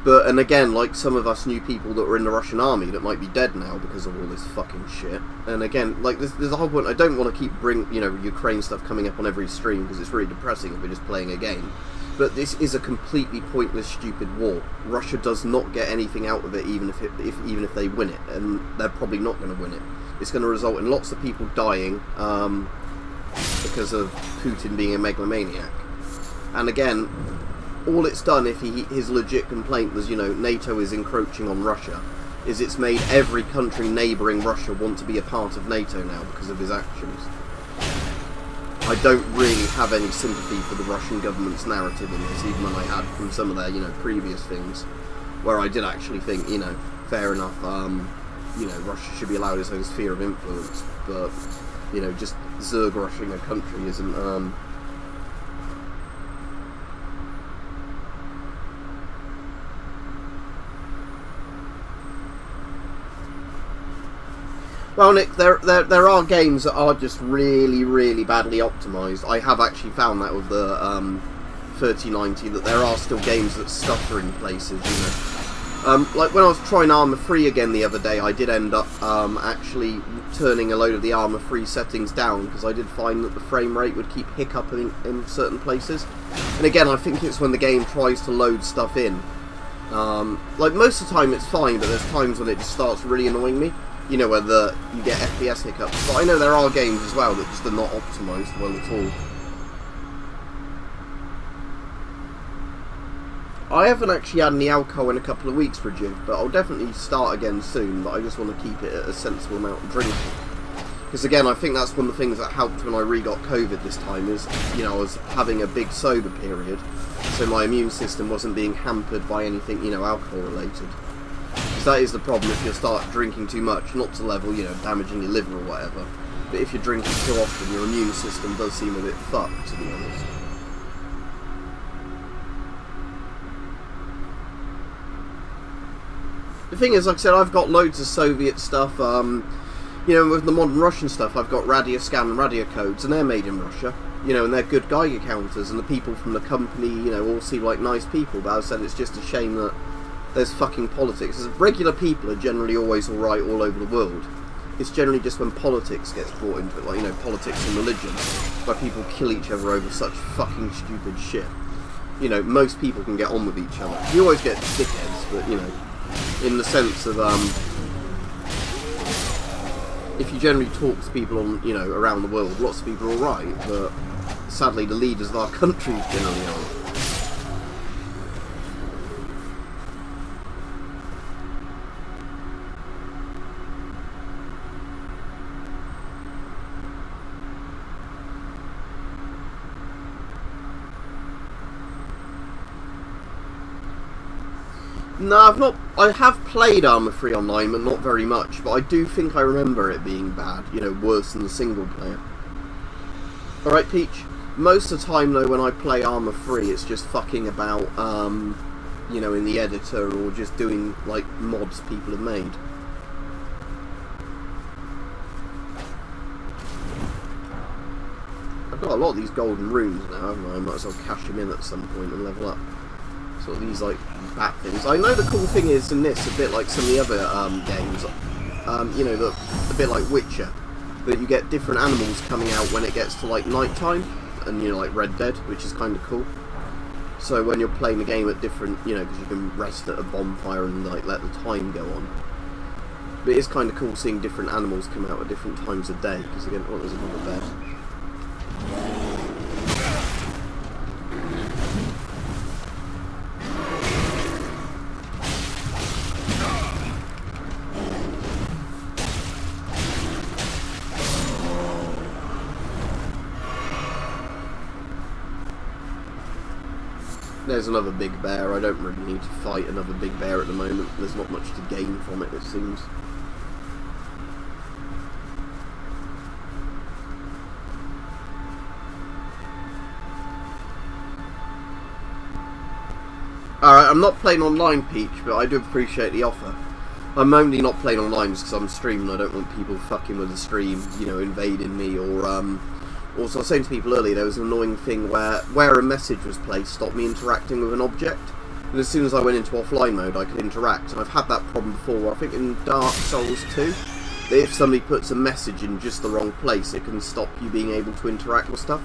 And again, like some of us knew people that were in the Russian army that might be dead now because of all this fucking shit. And again, like, there's a whole point. I don't want to keep Ukraine stuff coming up on every stream because it's really depressing if we're just playing a game. But this is a completely pointless, stupid war. Russia does not get anything out of it, even if they win it, and they're probably not going to win it. It's going to result in lots of people dying because of Putin being a megalomaniac. And again, all it's done, if his legit complaint was, you know, NATO is encroaching on Russia, is it's made every country neighbouring Russia want to be a part of NATO now because of his actions. I don't really have any sympathy for the Russian government's narrative in this, even when I had from some of their, you know, previous things, where I did actually think, you know, fair enough, you know, Russia should be allowed its own sphere of influence, but, you know, just Zerg rushing a country isn't, Well, Nick, there are games that are just really, really badly optimised. I have actually found that with the 3090, that there are still games that stutter in places, you know. Like when I was trying Armour Free again the other day, I did end up actually turning a load of the Armour Free settings down, because I did find that the frame rate would keep hiccuping in certain places. And again, I think it's when the game tries to load stuff in. Like most of the time it's fine, but there's times when it just starts really annoying me. You know, whether you get FPS hiccups. But I know there are games as well that just are not optimised well at all. I haven't actually had any alcohol in a couple of weeks for Jiv, but I'll definitely start again soon, but I just want to keep it at a sensible amount of drinking. Because again, I think that's one of the things that helped when I re-got COVID this time is, you know, I was having a big sober period, so my immune system wasn't being hampered by anything, you know, alcohol related. Because that is the problem if you start drinking too much, not to the level, you know, damaging your liver or whatever, but if you're drinking too often, your immune system does seem a bit fucked, to be honest. The thing is, like I said, I've got loads of Soviet stuff, you know, with the modern Russian stuff, I've got Radioscan and radio codes, and they're made in Russia, you know, and they're good Geiger counters, and the people from the company, you know, all seem like nice people, but as I said, it's just a shame that there's fucking politics. Regular people are generally always alright all over the world. It's generally just when politics gets brought into it, like, you know, politics and religion, where people kill each other over such fucking stupid shit. You know, most people can get on with each other. You always get dickheads, but, you know, in the sense of, if you generally talk to people on, you know, around the world, lots of people are alright, but sadly the leaders of our countries generally aren't. No, I've not. I have played Armour Free online, but not very much. But I do think I remember it being bad. You know, worse than the single player. All right, Peach. Most of the time, though, when I play Armour Free, it's just fucking about, you know, in the editor or just doing like mods people have made. I've got a lot of these golden runes now, haven't I? I might as well cash them in at some point and level up. Sort of these, like, bat things. I know the cool thing is in this, a bit like some of the other games, you know, a bit like Witcher, that you get different animals coming out when it gets to, like, night time, and, you know, like Red Dead, which is kind of cool. So when you're playing the game at different, you know, because you can rest at a bonfire and, like, let the time go on. But it's kind of cool seeing different animals come out at different times of day, because again, oh, there's another bed. There's another big bear. I don't really need to fight another big bear at the moment. There's not much to gain from it seems. Alright, I'm not playing online, Peach, but I do appreciate the offer. I'm only not playing online just because I'm streaming. I don't want people fucking with the stream, you know, invading me, or, also I was saying to people earlier, there was an annoying thing where a message was placed stopped me interacting with an object, and as soon as I went into offline mode I could interact, and I've had that problem before. I think in Dark Souls 2, that if somebody puts a message in just the wrong place, it can stop you being able to interact with stuff.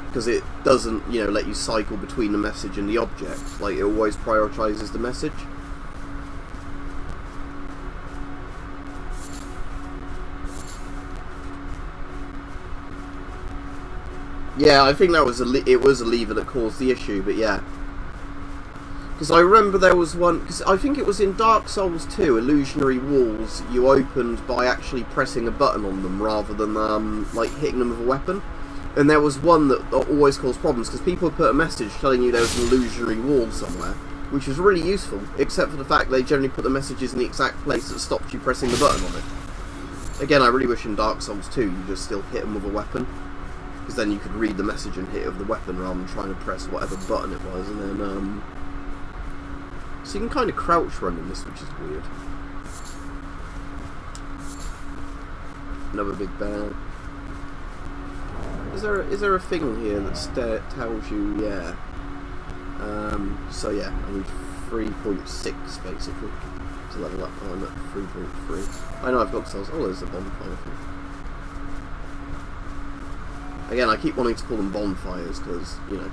Because it doesn't, you know, let you cycle between the message and the object. Like, it always prioritises the message. Yeah, I think that was it was a lever that caused the issue, but yeah. Because I remember there was one, because I think it was in Dark Souls 2, Illusionary Walls, you opened by actually pressing a button on them rather than, like, hitting them with a weapon. And there was one that always caused problems, because people would put a message telling you there was an illusionary wall somewhere, which was really useful, except for the fact they generally put the messages in the exact place that stopped you pressing the button on it. Again, I really wish in Dark Souls 2 you just still hit them with a weapon, because then you could read the message and hit it with the weapon rather than trying to press whatever button it was, and then, so you can kind of crouch run in this, which is weird. Another big bear. Is there a thing here that tells you, yeah. So yeah, I need 3.6 basically to level up. Oh, I'm at 3.3. I know I've got cells. Oh, there's a bonfire thing. Again, I keep wanting to call them bonfires because, you know,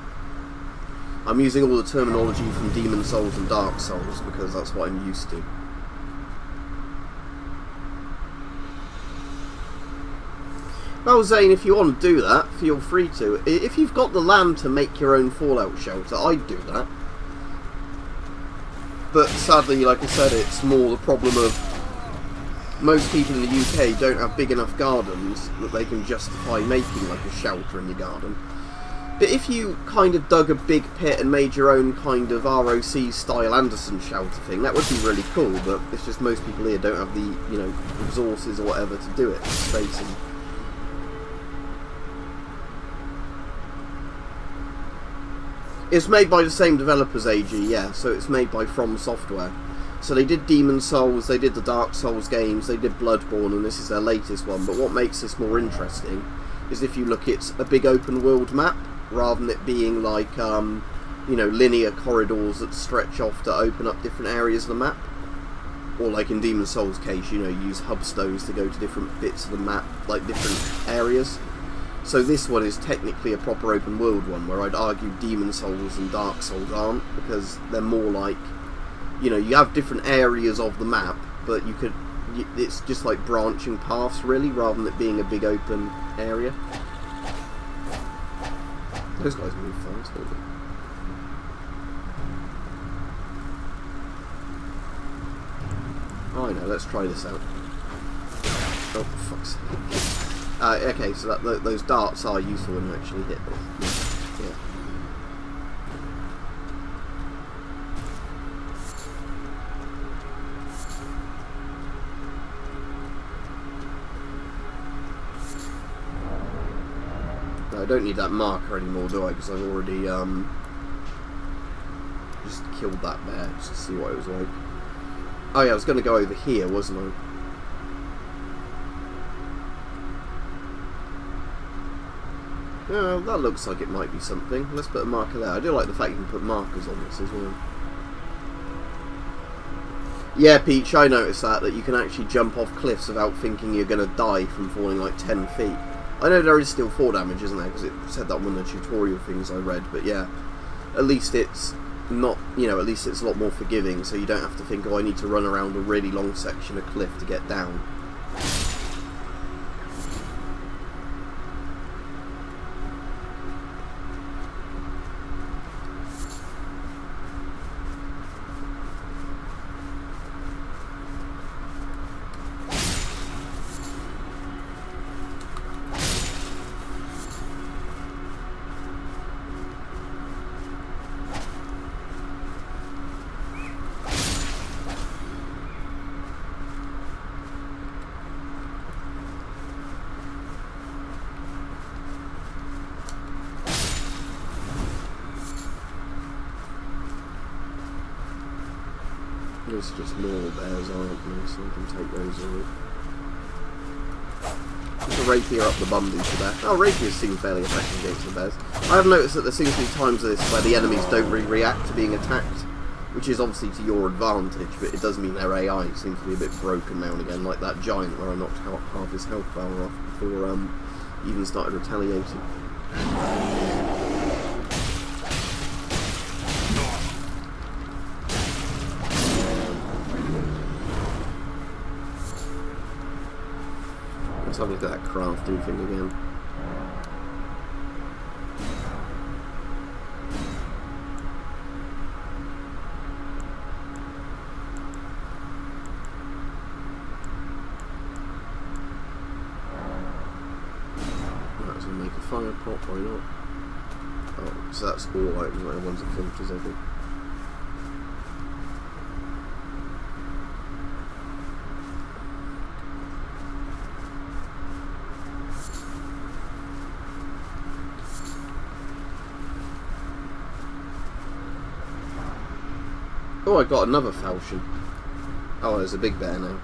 I'm using all the terminology from Demon Souls and Dark Souls because that's what I'm used to. I was saying, if you want to do that, feel free to. If you've got the land to make your own fallout shelter, I'd do that. But sadly, like I said, it's more the problem of most people in the UK don't have big enough gardens that they can justify making like a shelter in your garden. But if you kind of dug a big pit and made your own kind of ROC style Anderson shelter thing, that would be really cool, but it's just most people here don't have the, you know, resources or whatever to do it. Space and it's made by the same developers, AG, yeah, so it's made by From Software. So they did Demon Souls, they did the Dark Souls games, they did Bloodborne, and this is their latest one. But what makes this more interesting is if you look, it's a big open world map, rather than it being like, you know, linear corridors that stretch off to open up different areas of the map. Or like in Demon Souls case, you know, you use hub stones to go to different bits of the map, like different areas. So this one is technically a proper open world one, where I'd argue Demon Souls and Dark Souls aren't, because they're more like, you know, you have different areas of the map, but you could, it's just like branching paths really, rather than it being a big open area. Those guys move fast, don't they? Oh, I know, let's try this out. Oh, for fuck's sake. Okay, so those darts are useful when you actually hit them. Yeah. No, I don't need that marker anymore, do I? Because I've already just killed that bear just to see what it was like. Oh yeah, I was going to go over here, wasn't I? Yeah, that looks like it might be something. Let's put a marker there. I do like the fact you can put markers on this as well. Yeah, Peach, I noticed that you can actually jump off cliffs without thinking you're going to die from falling like 10 feet. I know there is still 4 damage, isn't there? Because it said that on one of the tutorial things I read. But yeah, at least it's not, you know, at least it's a lot more forgiving. So you don't have to think, oh, I need to run around a really long section of cliff to get down. Those are just normal bears, aren't they? So I can take those away. Just a rapier up the bum boots of bear. Oh, rapiers seem fairly effective against the bears. I have noticed that there seems to be times of this where the enemies don't really react to being attacked, which is obviously to your advantage, but it does mean their AI seems to be a bit broken now and again, like that giant where I knocked half his health bar off before he even started retaliating. Let's have a look at that crafting thing again. Might as well make a fire pot, why not? Oh, so that's all items, right? Ones that filters, I think. Oh, I got another falchion. Oh, there's a big bear now.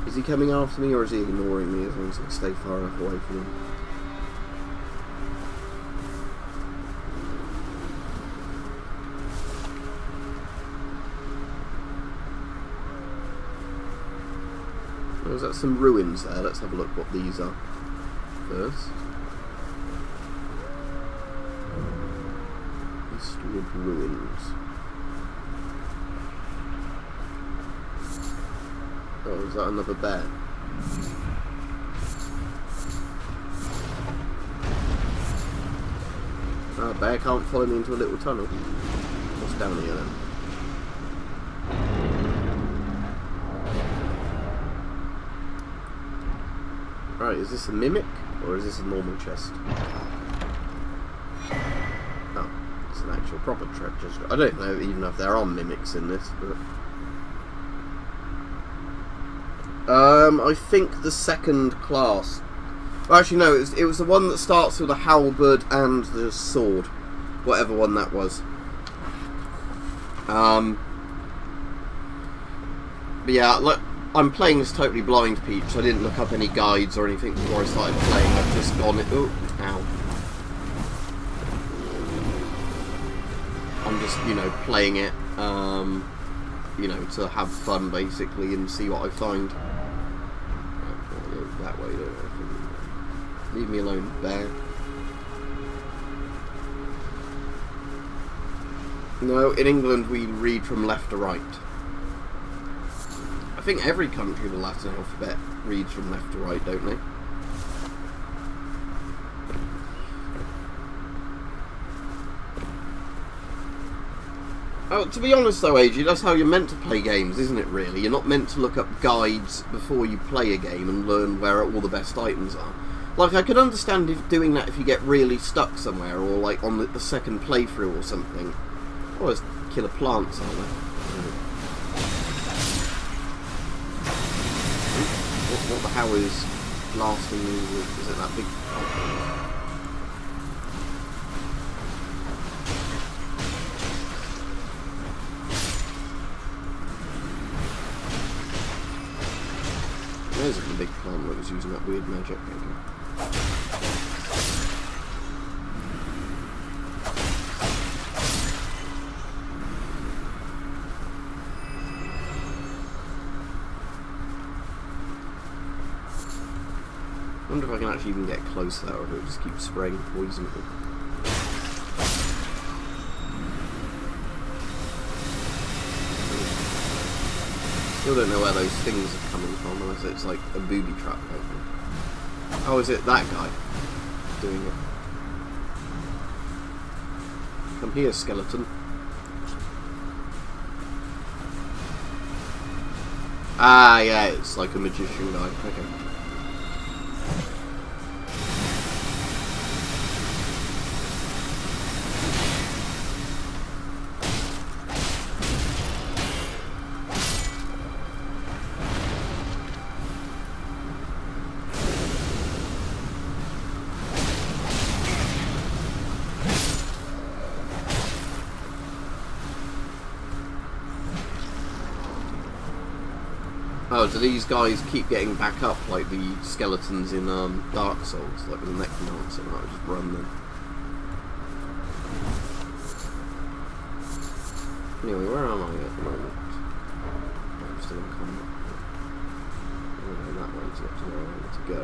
Is he coming after me or is he ignoring me as long as I stay far enough away from him? Oh, is that some ruins there? Let's have a look what these are first. Eastwood Ruins. Oh, is that another bear? Ah, bear can't follow me into a little tunnel. What's down here then? Right, is this a mimic or is this a normal chest? Oh, it's an actual proper treasure. I don't know even if there are mimics in this, but I think the second class. Well, actually, no. It was the one that starts with a halberd and the sword, whatever one that was. But yeah, look, I'm playing this totally blind, Peach. So I didn't look up any guides or anything before I started playing. I've just gone. Oh, ow! I'm just, you know, playing it. You know, to have fun basically and see what I find. That way, don't I? Leave me alone, bear. No, in England we read from left to right. I think every country with the Latin alphabet reads from left to right, don't they? Oh, to be honest though, AJ, that's how you're meant to play games, isn't it really? You're not meant to look up guides before you play a game and learn where all the best items are. Like, I could understand if doing that if you get really stuck somewhere, or like on the second playthrough or something. Oh, there's killer plants, aren't there? What the hell is blasting me with? Is it that big... Oh. There's a big plant that was using that weird magic. wonder if I can actually even get close to that, or if it just keeps spraying poison at me. Still don't know where those things are coming from, unless it's like a booby trap type thing. Oh, is it that guy doing it? Come here, skeleton. Ah, yeah, it's like a magician guy. Okay. Oh, do these guys keep getting back up like the skeletons in Dark Souls, like with the necromancer? And I would just run them. Anyway, where am I at the moment? I'm still in combat. I'm going that way to get to where I want to go.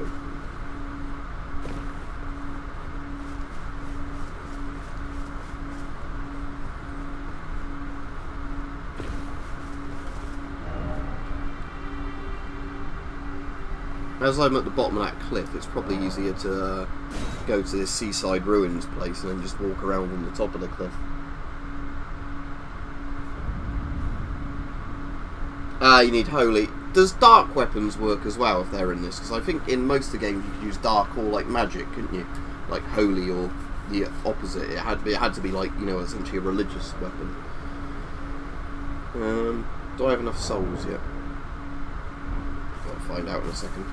As I'm at the bottom of that cliff, it's probably easier to go to this seaside ruins place and then just walk around on the top of the cliff. You need holy. Does dark weapons work as well if they're in this? Because I think in most of the games you could use dark or like magic, couldn't you? Like holy or the opposite. It had to be like, you know, essentially a religious weapon. Do I have enough souls yet? I'll find out in a second.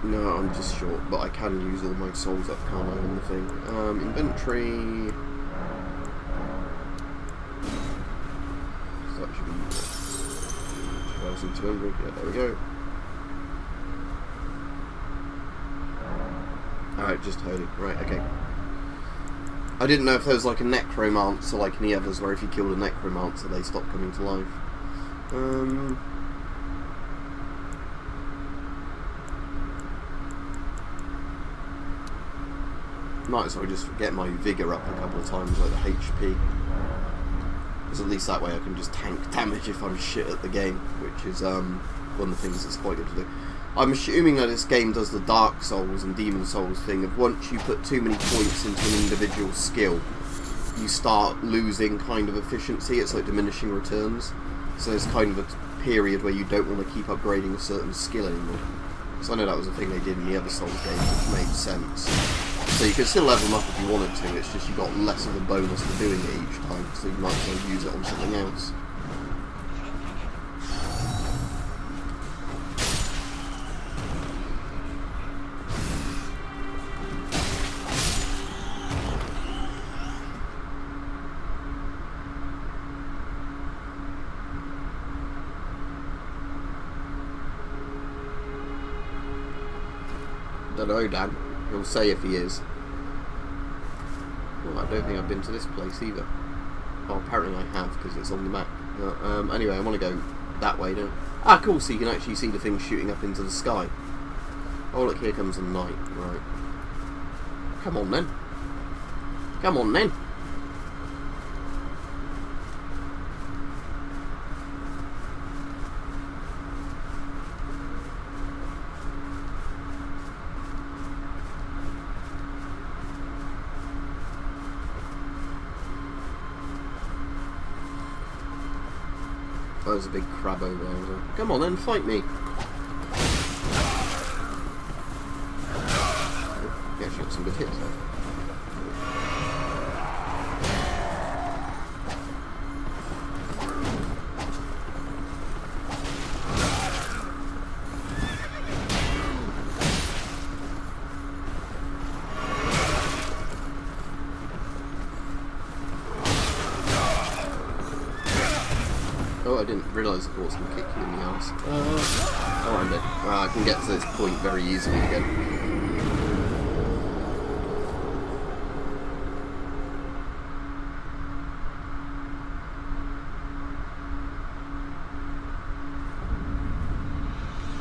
No, I'm just short, but I can use all my souls up, can't I, in the thing. Inventory. So that should be 2,200. Yeah, there we go. Alright, just holy. Right, okay. I didn't know if there was like a necromancer like any others, where if you killed a necromancer they stop coming to life. Might as well just get my vigour up a couple of times, like the HP. Because at least that way I can just tank damage if I'm shit at the game, which is one of the things that's quite good to do. I'm assuming that this game does the Dark Souls and Demon Souls thing of once you put too many points into an individual skill, you start losing kind of efficiency. It's like diminishing returns. So there's kind of a period where you don't want to keep upgrading a certain skill anymore. So I know that was a thing they did in the other Souls games, which made sense. So you can still level them up if you wanted to, it's just you got less of a bonus for doing it each time, so you might as well use it on something else. Don't know, Dan. He'll say if he is. Well, I don't think I've been to this place either. Well, apparently I have, because it's on the map. Anyway, I want to go that way, don't I? Ah, cool, so you can actually see the thing shooting up into the sky. Oh, look, here comes the night. Right. Come on, then. Come on, then. Oh, there's a big crab over there. Come on then, fight me. You actually got some good hits there. Oh, I didn't realise the horse can kick you in the arse. Oh, I'm dead. I can get to this point very easily again.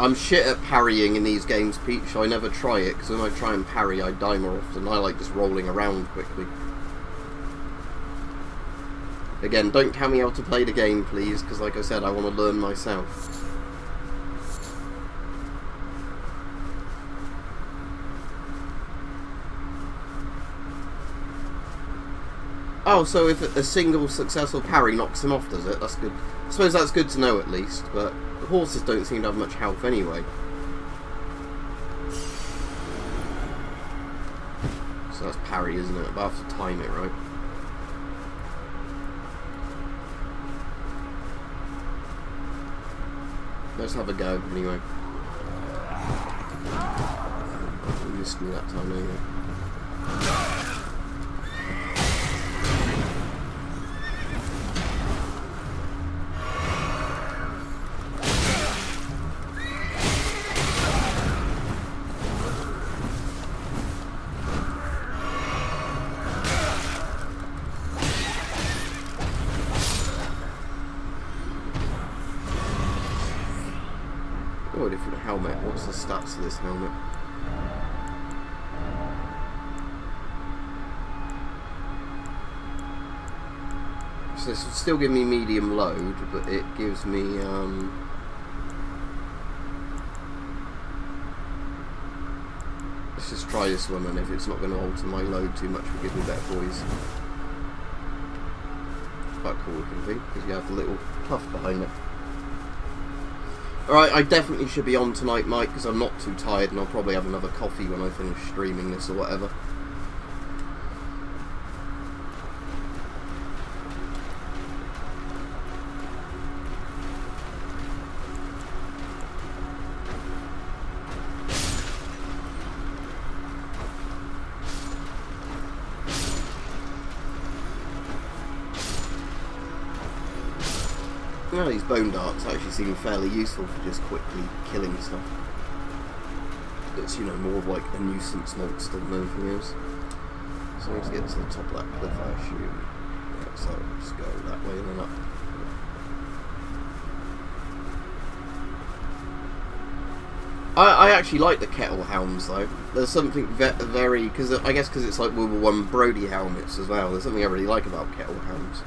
I'm shit at parrying in these games, Peach, so I never try it, because when I try and parry, I die more often. I like just rolling around quickly. Again, don't tell me how to play the game, please, because like I said, I want to learn myself. Oh, so if a single successful parry knocks him off, does it? That's good. I suppose that's good to know at least, but the horses don't seem to have much health anyway. So that's parry, isn't it? But I have to time it, right? Let's have a go, anyway. You missed me that time, anyway. Oh, a different helmet. What's the stats of this helmet? So this will still give me medium load, but it gives me let's just try this one, and if it's not going to alter my load too much, we'll give me better boys. Quite cool looking thing, because you have the little puff behind it. Alright, I definitely should be on tonight, Mike, because I'm not too tired, and I'll probably have another coffee when I finish streaming this or whatever. Now these bone darts actually seem fairly useful for just quickly killing stuff. It's, you know, more of like a nuisance monster than anything else. So let's get to the top of that cliff, I assume. Yeah, so just go that way and then up. I actually like the kettle helms though. There's something very, because I guess because it's like World War I Brody helmets as well. There's something I really like about kettle helms.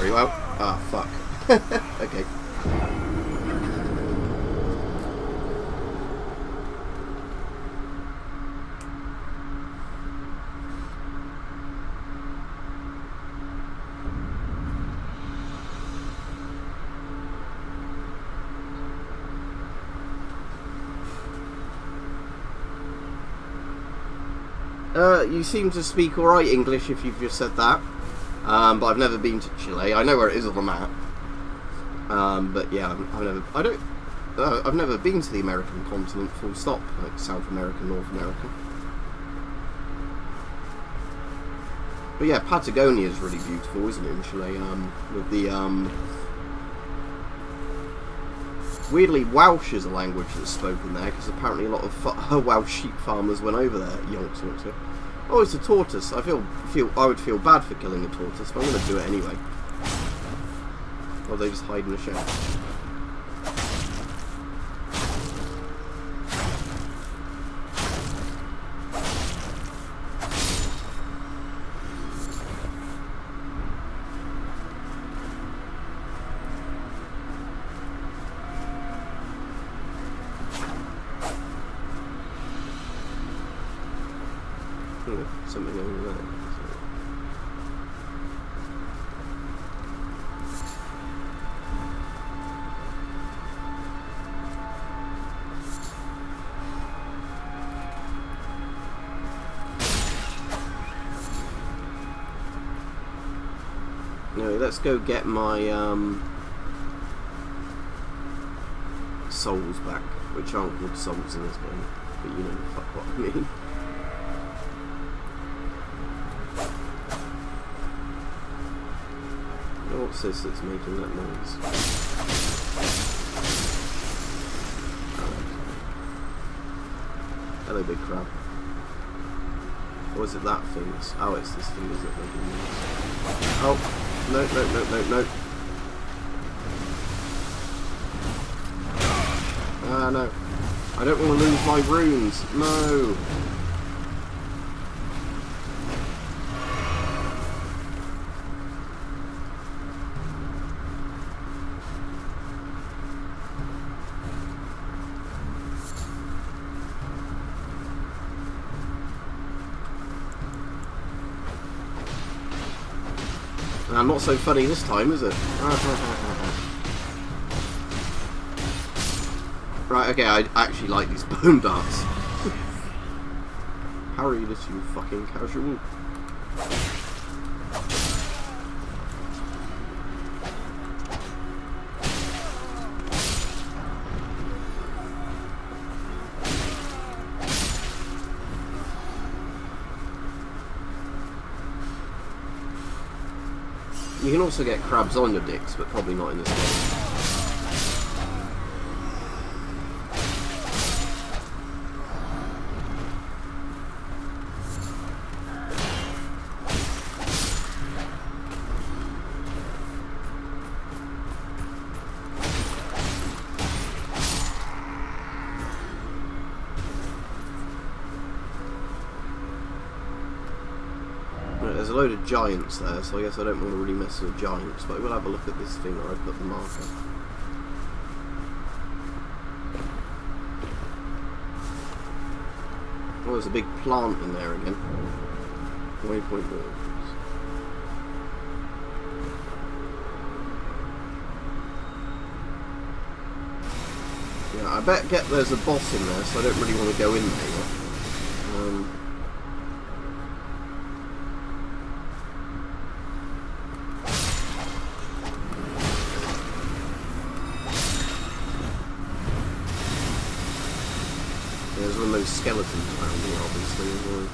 Well, ah, fuck. Okay. You seem to speak alright English if you've just said that. But I've never been to Chile. I know where it is on the map. But yeah, I've never been to the American continent full stop, like South America, North America. But yeah, Patagonia is really beautiful, isn't it, in Chile? With the weirdly, Welsh is a language that's spoken there, because apparently a lot of Welsh sheep farmers went over there. Yonks. Oh, it's a tortoise. I would feel bad for killing a tortoise, but I'm going to do it anyway. Or they just hide in the shed. Something over there. Anyway, let's go get my souls back. which aren't called salts in this game, but you know the fuck what I mean. What's this that's making that noise? Hello, big crab. Or is it that thing? Oh, it's this thing that's making noise. Oh, no, no, no, no, no. Ah, no. I don't want to lose my runes. No. Not so funny this time, is it? Right, okay, I actually like these bone darts. Parry this, you fucking casual. You can also get crabs on your dicks, but probably not in this game. There's a load of giants there, so I guess I don't want to really mess with giants, but we'll have a look at this thing where I put the marker. Oh, there's a big plant in there again. Waypoint walls. Yeah, I bet there's a boss in there, so I don't really want to go in there yet. There's one of those skeletons around here, obviously, as well.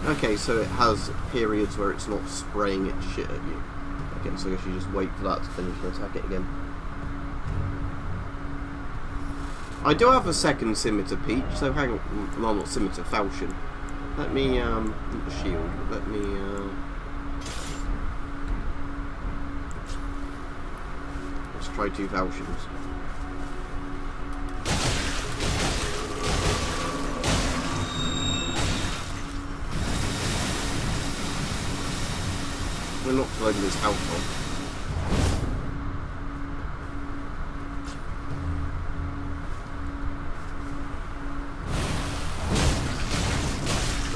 Okay, so it has periods where it's not spraying its shit at you. Okay, so I guess you just wait for that to finish and attack it again. I do have a second scimitar peach, so hang on. No, not scimitar, falchion. Let me, not a shield, but let me, let's try 2 falchions. We're not loading his health on.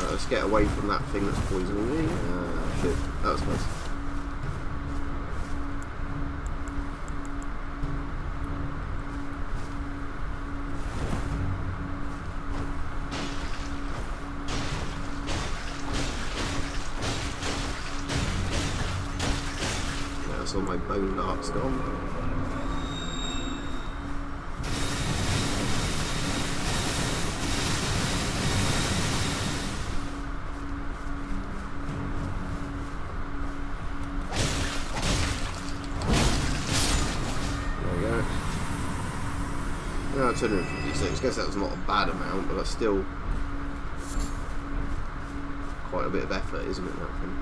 Right, let's get away from that thing that's poisoning me. Shit, that was close. All my bone darts gone. There we go. No, 256. I guess that was not a bad amount, but that's still quite a bit of effort, isn't it, that thing?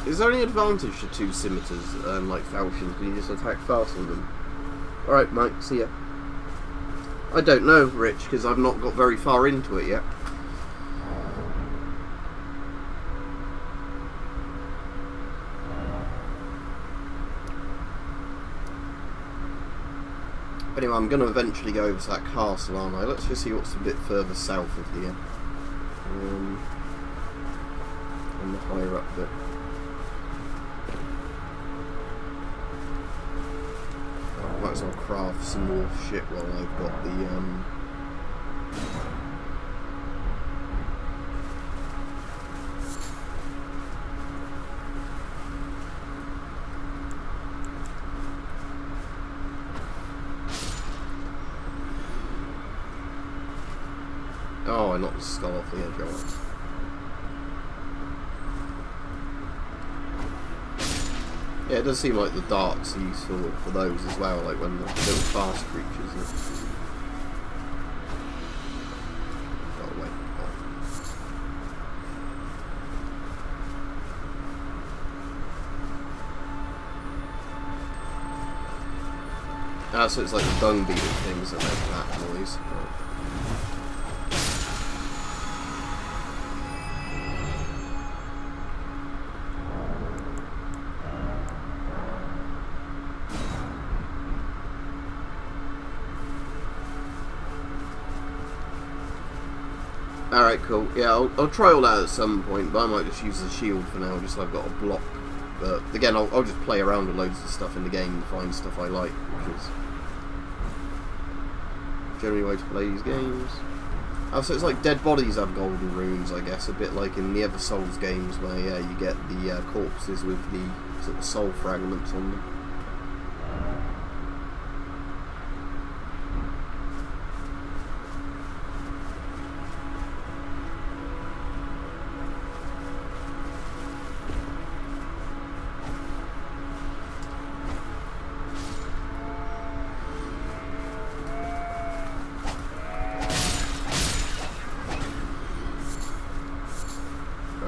Is there any advantage to 2 scimitars, like falchions? Can you just attack faster with them? Alright, Mike, see ya. I don't know, Rich, because I've not got very far into it yet. Anyway, I'm going to eventually go over to that castle, aren't I? Let's just see what's a bit further south of here. On the higher up bit. Oh, might as well craft some more shit while I've got the Oh, I knocked the skull off the edge, alright. Yeah, it does seem like the darts are useful for those as well, like when the little fast creatures oh wait. Ah, so it's like the dung beetle things that make that noise. Right. Alright, cool. Yeah, I'll try all that at some point, but I might just use the shield for now, just so I've got a block. But again, I'll just play around with loads of stuff in the game and find stuff I like, which is generally the way to play these games. Oh, so it's like dead bodies have golden runes, I guess, a bit like in the other Souls games where, yeah, you get the corpses with the sort of soul fragments on them.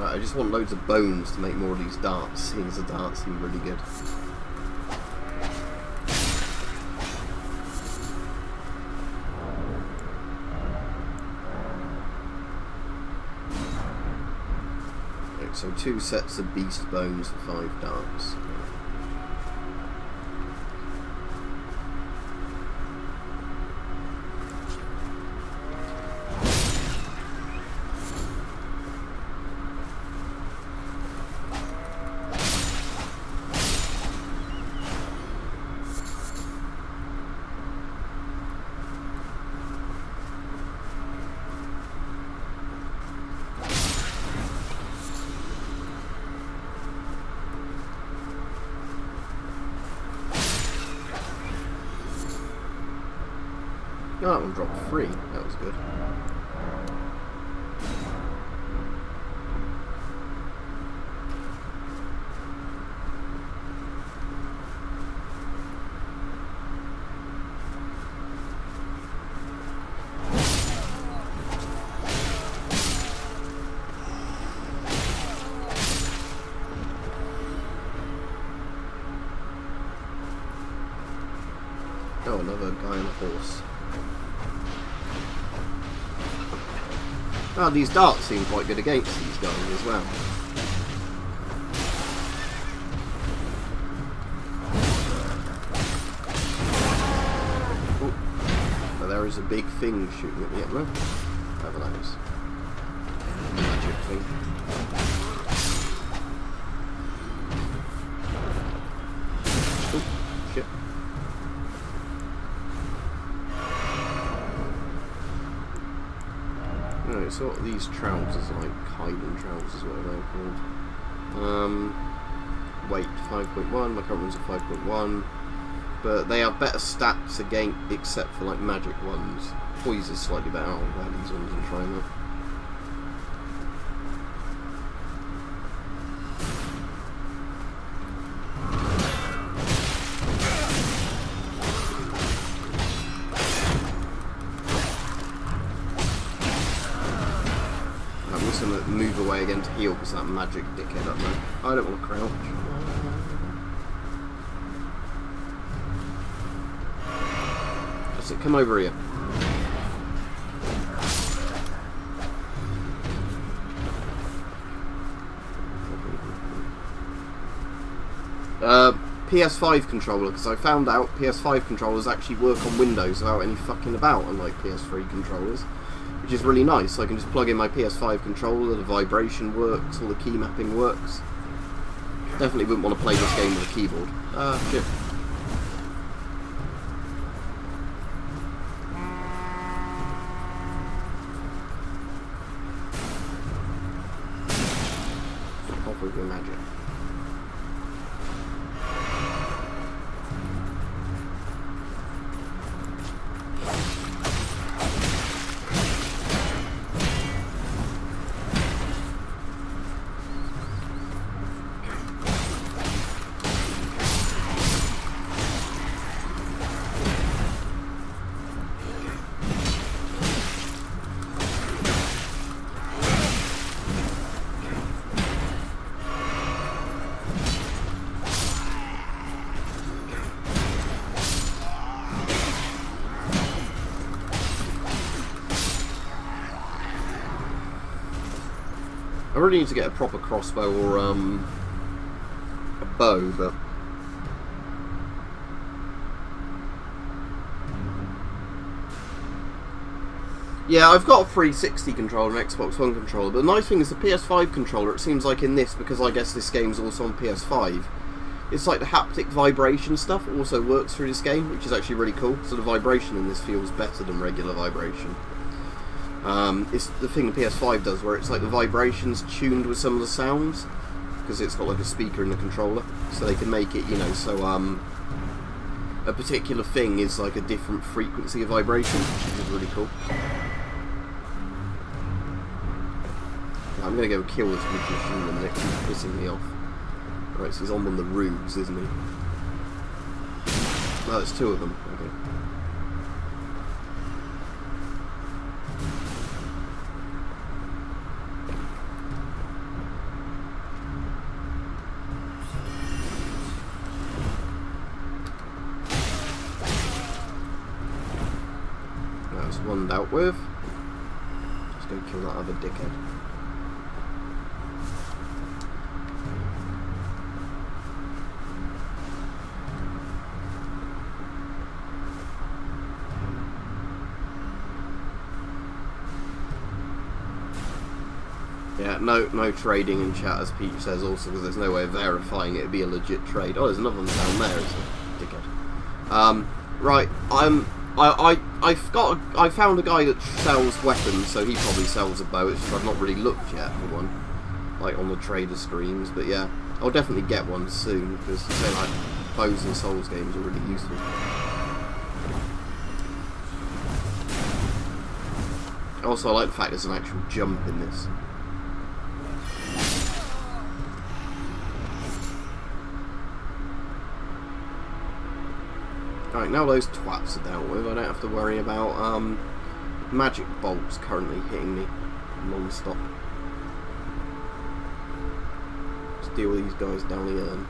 I just want loads of bones to make more of these darts, seeing as the darts seem really good. Okay, so 2 sets of beast bones for 5 darts. Oh, that one dropped free. That was good. Oh, another guy on a horse. Oh, these darts seem quite good against these guys as well. Oh, but there is a big thing shooting at me. Well, whatever that is. Magic thing. Oh, shit. No, so these trousers are like hiding trousers, what are they called? Weight 5.1, my current ones are 5.1, but they have better stats against, except for like magic ones. Poise is slightly better. I'll wear these ones and try them. Move away again to heal because that magic dickhead up there. I don't want to crouch. That's it, come over here. PS5 controller, because I found out PS5 controllers actually work on Windows without any fucking about, unlike PS3 controllers, which is really nice. So I can just plug in my PS5 controller, the vibration works, all the key mapping works. Definitely wouldn't want to play this game with a keyboard. Shit. Off with your magic. I really need to get a proper crossbow or a bow, but yeah, I've got a 360 controller and Xbox One controller, but the nice thing is the PS5 controller, it seems like in this, because I guess this game's also on PS5, it's like the haptic vibration stuff also works through this game, which is actually really cool. So the vibration in this feels better than regular vibration. It's the thing the PS5 does, where it's like the vibrations tuned with some of the sounds, because it's got like a speaker in the controller, so they can make it, you know, so a particular thing is like a different frequency of vibration, which is really cool. I'm gonna go kill this magician in a minute, he's pissing me off. Right, so he's on one of the roofs, isn't he? No, there's two of them. Okay. That's one dealt with. Let's go kill that other dickhead. Yeah, no trading in chat, as Pete says, also because there's no way of verifying it'd be a legit trade. Oh, there's another one down there, isn't it? Dickhead. Right, I found a guy that sells weapons, so he probably sells a bow. It's just I've not really looked yet for one, like on the trader streams. But yeah, I'll definitely get one soon, because say like bows and Souls games are really useful. Also, I like the fact there's an actual jump in this. Alright, now those twats are dealt with, I don't have to worry about magic bolts currently hitting me non-stop. Let's deal with these guys down here then.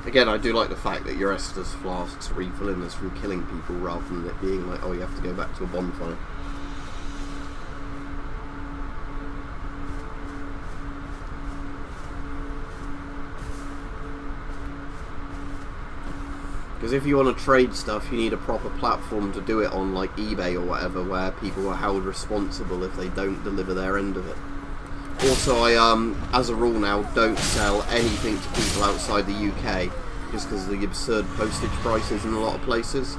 Again, I do like the fact that your Estus flasks refilling us from killing people rather than it being like, oh, you have to go back to a bonfire. Because if you want to trade stuff, you need a proper platform to do it on, like eBay or whatever, where people are held responsible if they don't deliver their end of it. Also, I, as a rule now, don't sell anything to people outside the UK, just because of the absurd postage prices in a lot of places.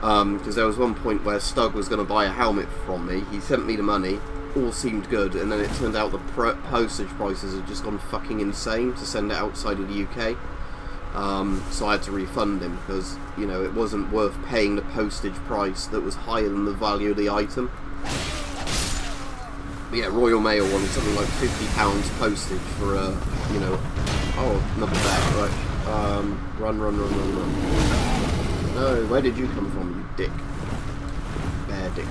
Because there was one point where Stug was going to buy a helmet from me, he sent me the money, all seemed good, and then it turned out the postage prices had just gone fucking insane to send it outside of the UK. So I had to refund him because, you know, it wasn't worth paying the postage price that was higher than the value of the item. But yeah, Royal Mail wanted something like £50 postage for a, you know, oh, another bear, right. Run. No, where did you come from, you dick? Bear dick.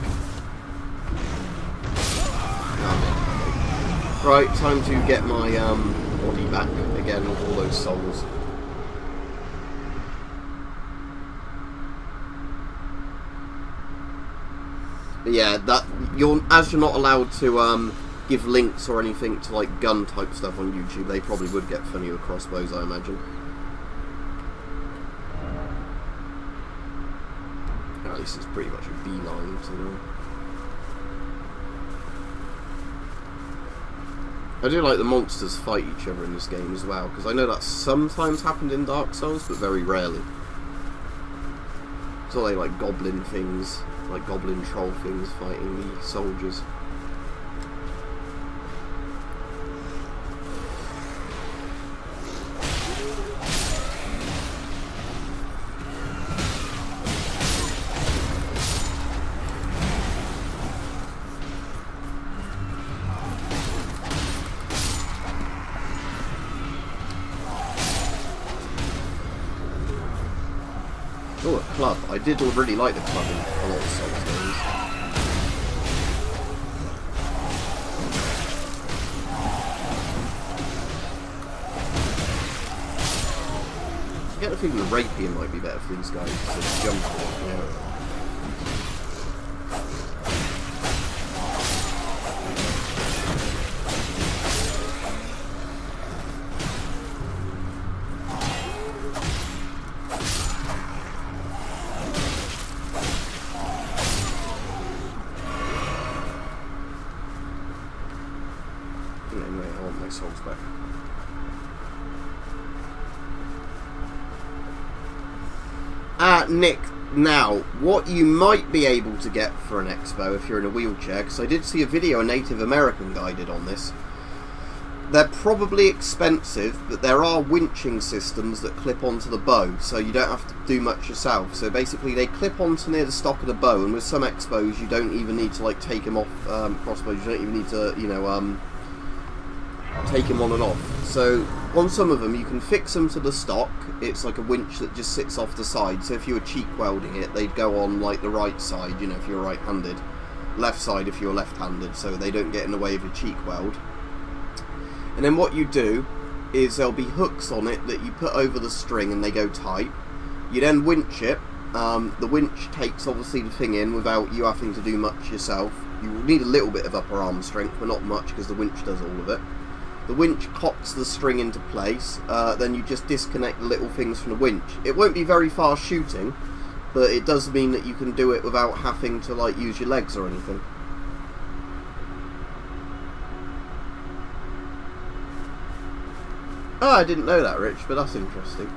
Oh, right, time to get my body back again with all those souls. But yeah, that you're not allowed to give links or anything to like gun type stuff on YouTube. They probably would get funny with crossbows, I imagine. At least it's pretty much a beeline to them. I do like the monsters fight each other in this game as well, because I know that sometimes happened in Dark Souls, but very rarely. So they like goblin things, like goblin troll things fighting the soldiers. Oh, a club. I did really like the club in a lot of Souls games. I get the feeling the rapier might be better for these guys to jump on. Yeah. Anyway, I want my souls back. Nick, now, what you might be able to get for an expo if you're in a wheelchair, because I did see a video a Native American guy did on this. They're probably expensive, but there are winching systems that clip onto the bow, so you don't have to do much yourself. So basically they clip onto near the stock of the bow, and with some expos you don't even need to like take them off crossbows, you don't even need to, you know, take them on and off. So on some of them you can fix them to the stock. It's like a winch that just sits off the side, so if you were cheek welding it, they'd go on like the right side, you know, if you're right-handed, left side if you're left-handed, so they don't get in the way of your cheek weld. And then what you do is there'll be hooks on it that you put over the string and they go tight. You then winch it. The winch takes obviously the thing in without you having to do much yourself. You will need a little bit of upper arm strength, but not much because the winch does all of it. The winch cocks the string into place, then you just disconnect the little things from the winch. It won't be very far shooting, but it does mean that you can do it without having to like use your legs or anything. Oh, I didn't know that, Rich, but that's interesting.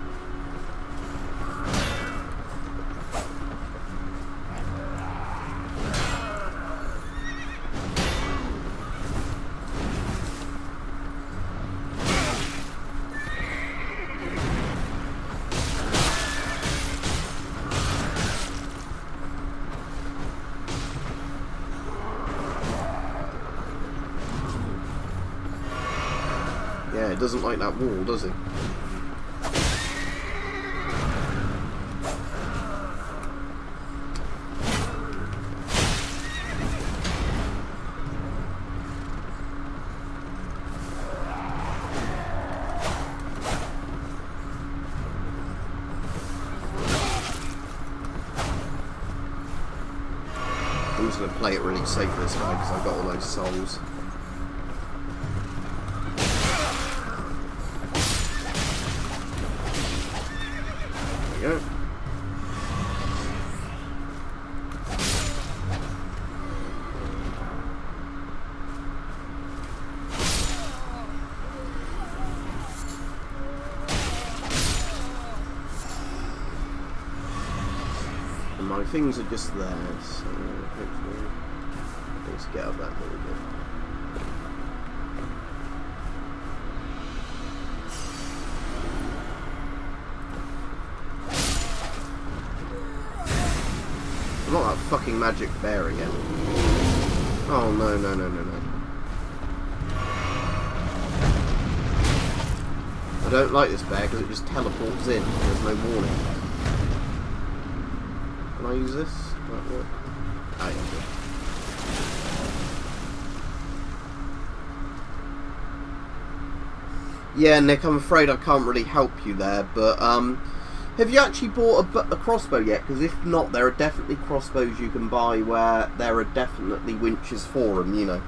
Yeah, it doesn't like that wall, does it? I'm just going to play it really safe for this guy because I've got all those souls. There we go. And my things are just there, so hopefully I need to get up that little bit. I'm not that fucking magic bear again. Oh, no, no, no, no, no. I don't like this bear because it just teleports in. There's no warning. Can I use this? That work? Ah, yeah, good. Yeah, Nick, I'm afraid I can't really help you there, but have you actually bought a crossbow yet? Because if not, there are definitely crossbows you can buy where there are definitely winches for them, you know.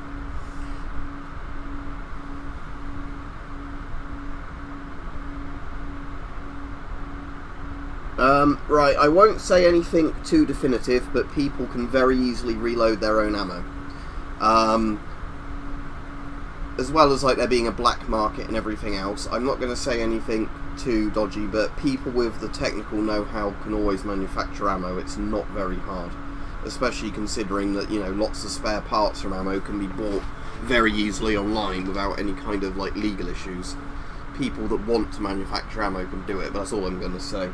Right, I won't say anything too definitive, but people can very easily reload their own ammo. As well as like there being a black market and everything else. I'm not going to say anything too dodgy, but people with the technical know-how can always manufacture ammo. It's not very hard, especially considering that, you know, lots of spare parts from ammo can be bought very easily online without any kind of like legal issues. People that want to manufacture ammo can do it, but that's all I'm going to say.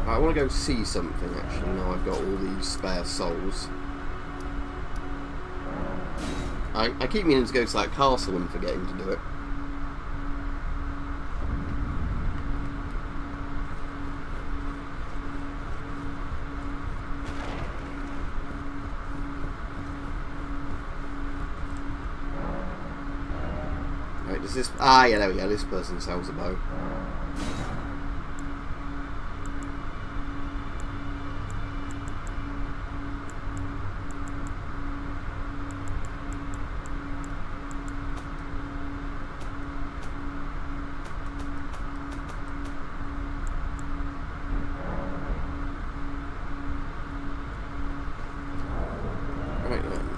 I want to go see something actually now I've got all these spare souls. I keep meaning to go to that castle and forgetting to do it. Right, does this... Ah, yeah, there we go. This person sells a bow. Right then.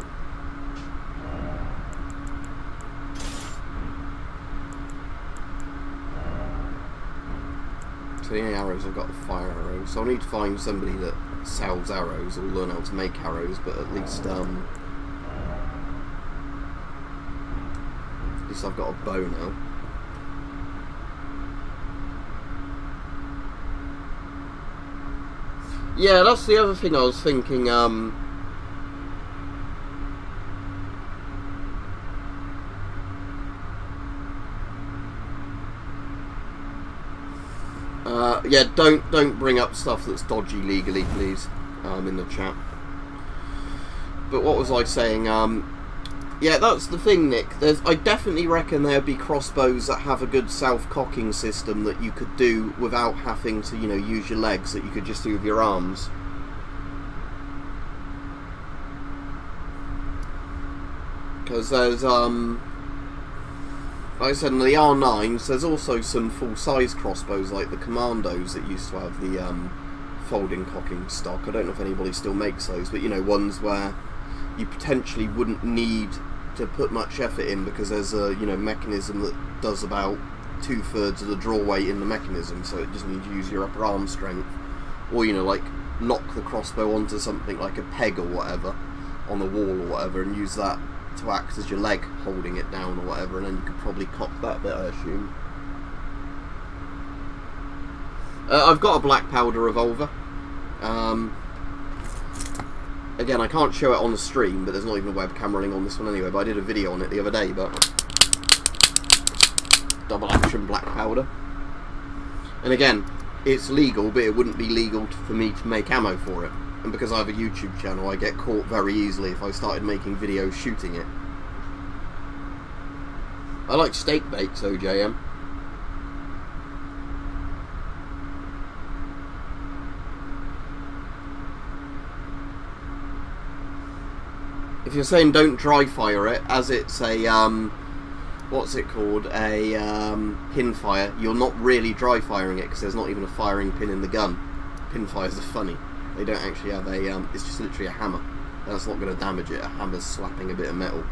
So the only arrows I've got are fire arrows, so I need to find somebody that sells arrows or learn how to make arrows, but at least I've got a bow now. Yeah, that's the other thing I was thinking, yeah, don't bring up stuff that's dodgy legally, please, in the chat. But what was I saying? Yeah, that's the thing, Nick. I definitely reckon there'd be crossbows that have a good self-cocking system that you could do without having to, you know, use your legs, that you could just do with your arms. Because there's, like I said, in the R9s, there's also some full-size crossbows, like the Commandos that used to have the folding cocking stock. I don't know if anybody still makes those, but, you know, ones where you potentially wouldn't need to put much effort in because there's a, you know, mechanism that does about 2/3 of the draw weight in the mechanism, so it just needs to use your upper arm strength, or, you know, like lock the crossbow onto something like a peg or whatever on the wall or whatever, and use that to act as your leg holding it down or whatever, and then you could probably cock that bit, I assume. I've got a black powder revolver. Again, I can't show it on the stream, but there's not even a webcam running on this one anyway, but I did a video on it the other day, but double action black powder. And again, it's legal, but it wouldn't be legal for me to make ammo for it. And because I have a YouTube channel, I get caught very easily if I started making videos shooting it. I like steak bakes, OJM. If you're saying don't dry fire it, as it's a, what's it called, a pin fire, you're not really dry firing it because there's not even a firing pin in the gun. Pin fires are funny. They don't actually have a, it's just literally a hammer. That's not going to damage it. A hammer's slapping a bit of metal.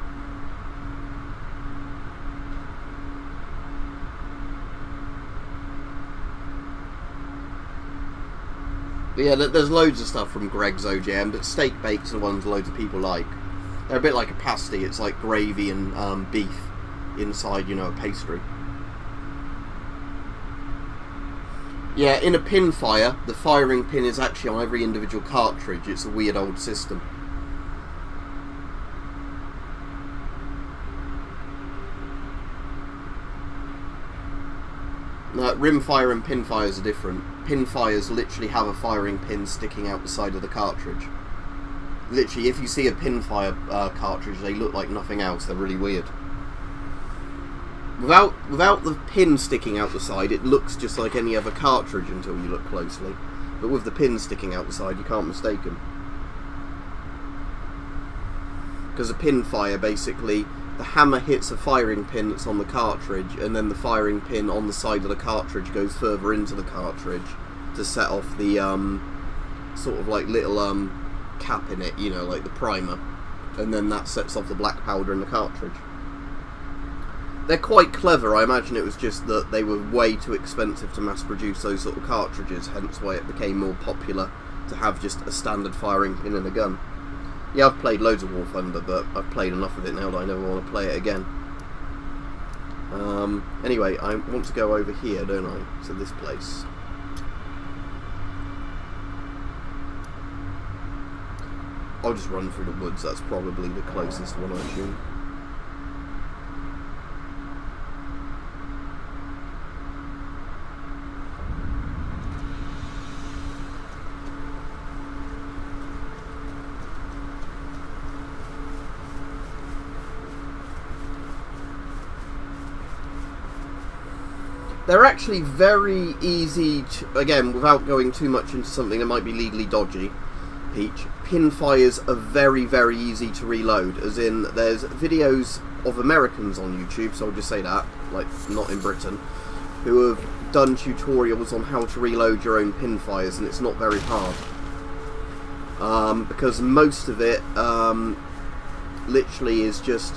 But yeah, there's loads of stuff from Greg's OGM, but steak bakes are the ones loads of people like. They're a bit like a pasty. It's like gravy and beef inside, you know, a pastry. Yeah, in a pin fire, the firing pin is actually on every individual cartridge. It's a weird old system. Rim fire and pin fires are different. Pin fires literally have a firing pin sticking out the side of the cartridge. Literally, if you see a pin fire cartridge, they look like nothing else. They're really weird. Without the pin sticking out the side, it looks just like any other cartridge until you look closely. But with the pin sticking out the side, you can't mistake them. Because a pin fire, basically, the hammer hits a firing pin that's on the cartridge, and then the firing pin on the side of the cartridge goes further into the cartridge to set off the sort of like little cap in it, you know, like the primer, and then that sets off the black powder in the cartridge. They're quite clever. I imagine it was just that they were way too expensive to mass produce those sort of cartridges, hence why it became more popular to have just a standard firing pin in a gun. Yeah, I've played loads of War Thunder, but I've played enough of it now that I never want to play it again. Anyway, I want to go over here, don't I, to this place. I'll just run through the woods, that's probably the closest one, I assume. They're actually very easy to, again, without going too much into something that might be legally dodgy, Peach, pin fires are very, very easy to reload, as in, there's videos of Americans on YouTube, so I'll just say that, like, not in Britain, who have done tutorials on how to reload your own pin fires, and it's not very hard. Because most of it, literally is just,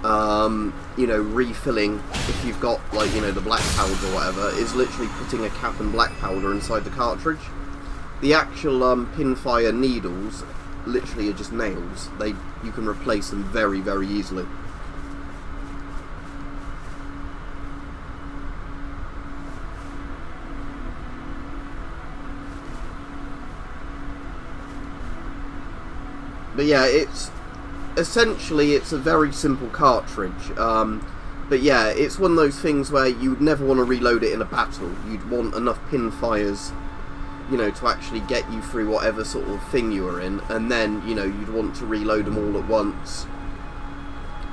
you know, refilling, if you've got, like, you know, the black powder or whatever, is literally putting a cap and black powder inside the cartridge. The actual pin fire needles literally are just nails. You can replace them very, very easily. But yeah, essentially it's a very simple cartridge. But yeah, it's one of those things where you would never want to reload it in a battle. You'd want enough pin fires, you know, to actually get you through whatever sort of thing you were in, and then, you know, you'd want to reload them all at once.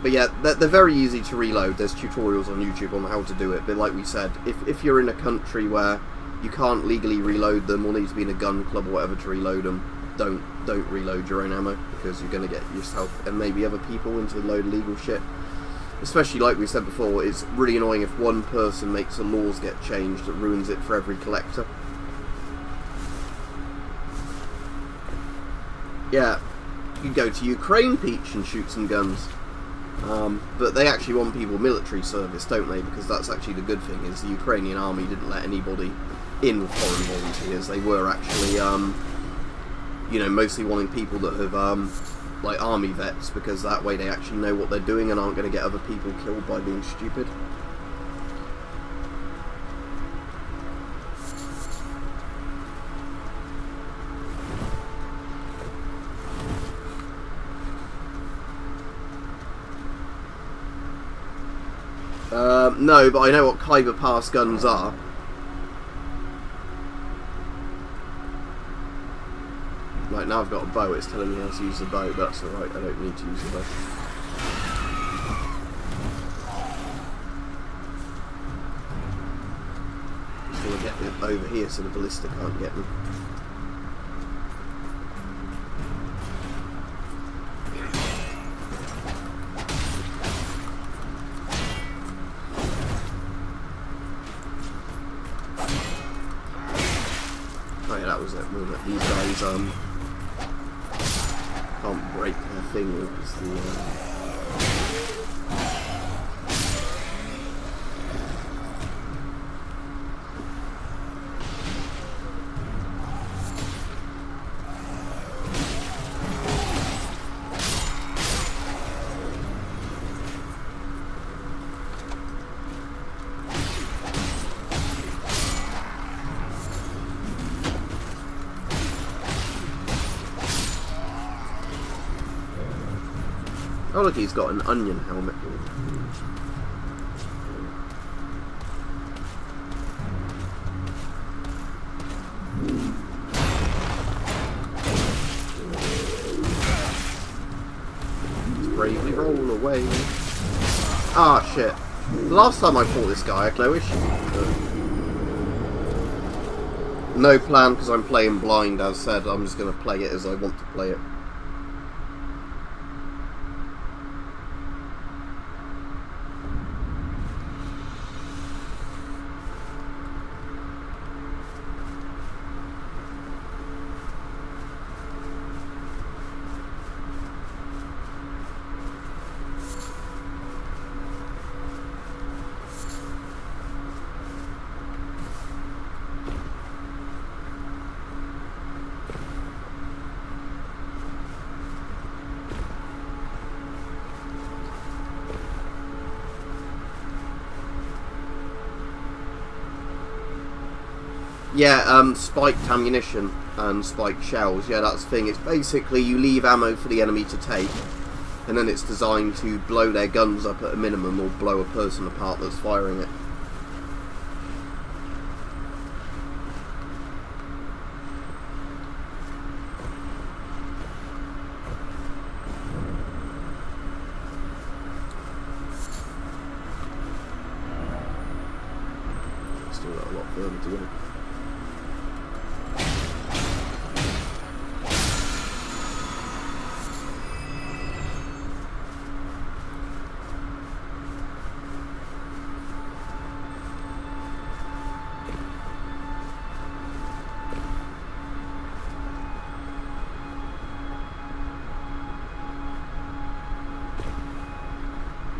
But yeah, they're very easy to reload. There's tutorials on YouTube on how to do it, but like we said, if you're in a country where you can't legally reload them, or need to be in a gun club or whatever to reload them, don't reload your own ammo, because you're going to get yourself and maybe other people into a load of illegal shit. Especially, like we said before, it's really annoying if one person makes the laws get changed that ruins it for every collector. Yeah, you can go to Ukraine, Peach, and shoot some guns. But they actually want people military service, don't they? Because that's actually the good thing, is the Ukrainian army didn't let anybody in with foreign volunteers. They were actually, you know, mostly wanting people that have, like, army vets, because that way they actually know what they're doing and aren't going to get other people killed by being stupid. No, but I know what Khyber Pass guns are. Right, now I've got a bow, it's telling me how to use the bow, but that's alright, I don't need to use the bow. Just want to get it over here so the ballista can't get me. Oh yeah, that was it, wasn't it? These guys, can't break their thing because the, Oh look, he's got an onion helmet. Let's bravely roll away. Ah, shit. The last time I fought this guy, I had no issue. No plan, because I'm playing blind, as said. I'm just going to play it as I want to play it. Yeah, spiked ammunition and spiked shells. Yeah, that's the thing. It's basically you leave ammo for the enemy to take, and then it's designed to blow their guns up at a minimum or blow a person apart that's firing it. Still got a lot further to go.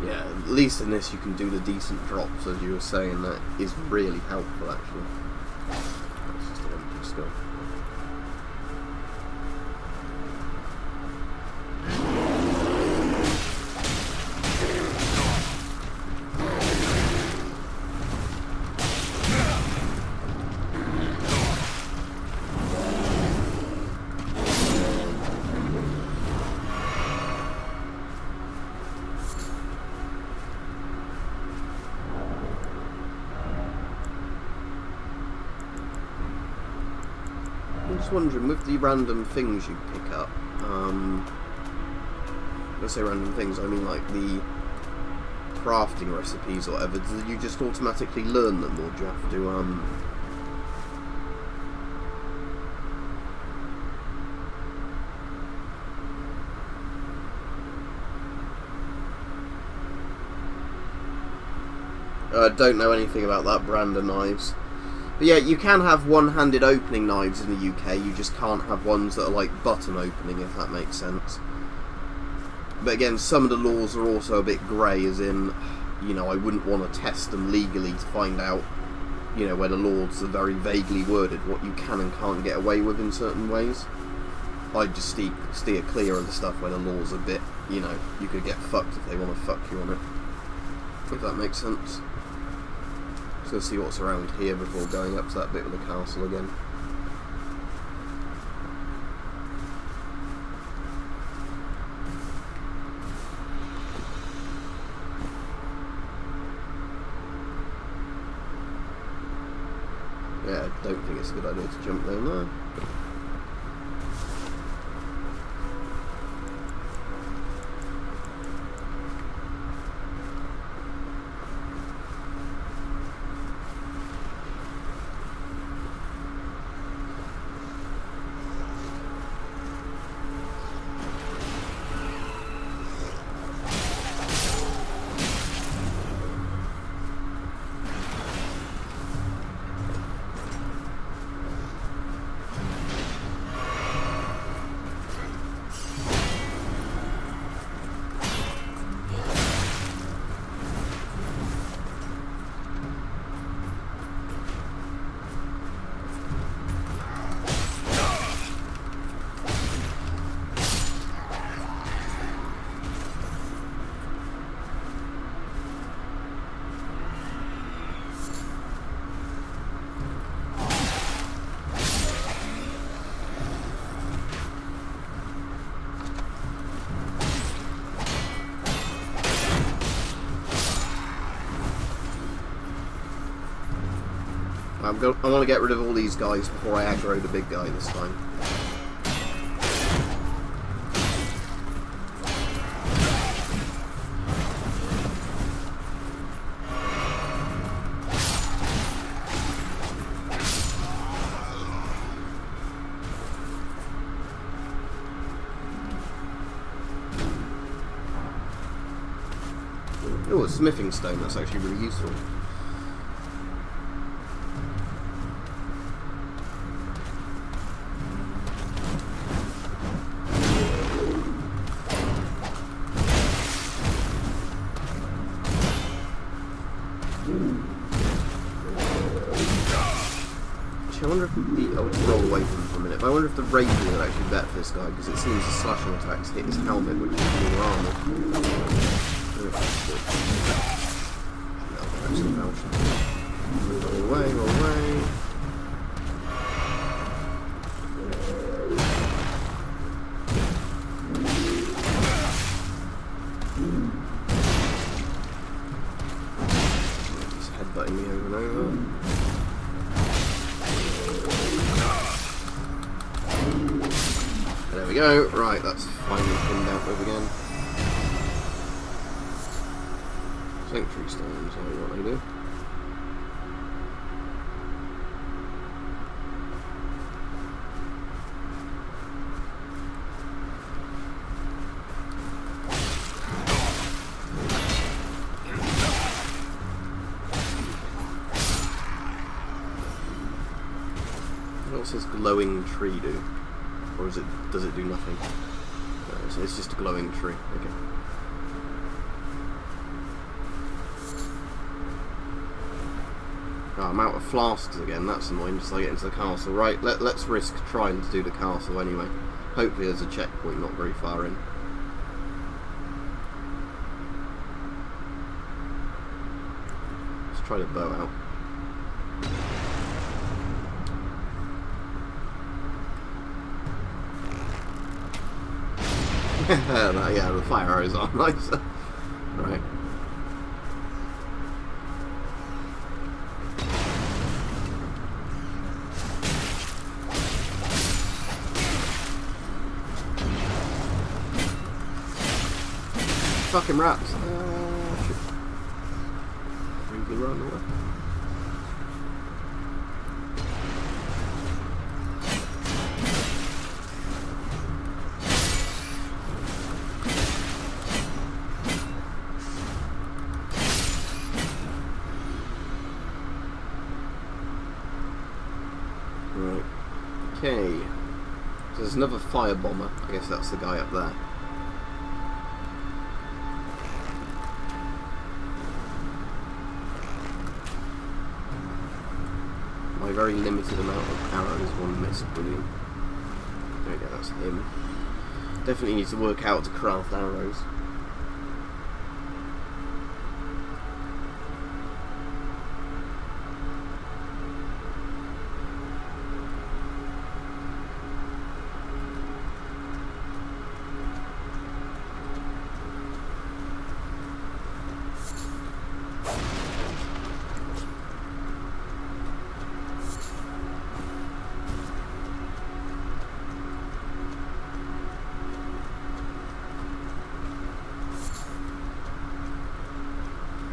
Yeah, at least in this you can do the decent drops, as you were saying. That is really helpful, actually. That's just an empty skull. I'm just wondering, with the random things you pick up, when I say random things, I mean like the crafting recipes or whatever, do you just automatically learn them, or do you have to, I don't know anything about that brand of knives. But yeah, you can have one-handed opening knives in the UK, you just can't have ones that are like button opening, if that makes sense. But again, some of the laws are also a bit grey, as in, you know, I wouldn't want to test them legally to find out, you know, where the laws are very vaguely worded, what you can and can't get away with in certain ways. I'd just steer clear of the stuff where the laws are a bit, you know, you could get fucked if they want to fuck you on it. If that makes sense. Just gonna see what's around here before going up to that bit of the castle again. Yeah, I don't think it's a good idea to jump down there. I want to get rid of all these guys before I aggro the big guy this time. Oh, a smithing stone, that's actually really useful. Actually, I wonder if I'll just roll away from him for a minute, but I wonder if the raging would actually be better for this guy, because it seems the slashing attacks hit his helmet, which is more armor. Roll away, roll away. Just headbutting me over and over. There we go. Right, that's finally pinned out with again. Sanctuary stones, I know what they do. What else does glowing tree do? Or does it do nothing? No, so it's just a glowing tree. Okay. Oh, I'm out of flasks again, that's annoying, just I get into the castle. Right, let's risk trying to do the castle anyway. Hopefully there's a checkpoint not very far in. Let's try the bow out. Yeah, the fire arrows are nice. Right. Fucking rats. Shit. Really run away. Right. Okay. So there's another fire bomber. I guess that's the guy up there. My very limited amount of arrows, one miss, brilliant. There we go, that's him. Definitely need to work out to craft arrows.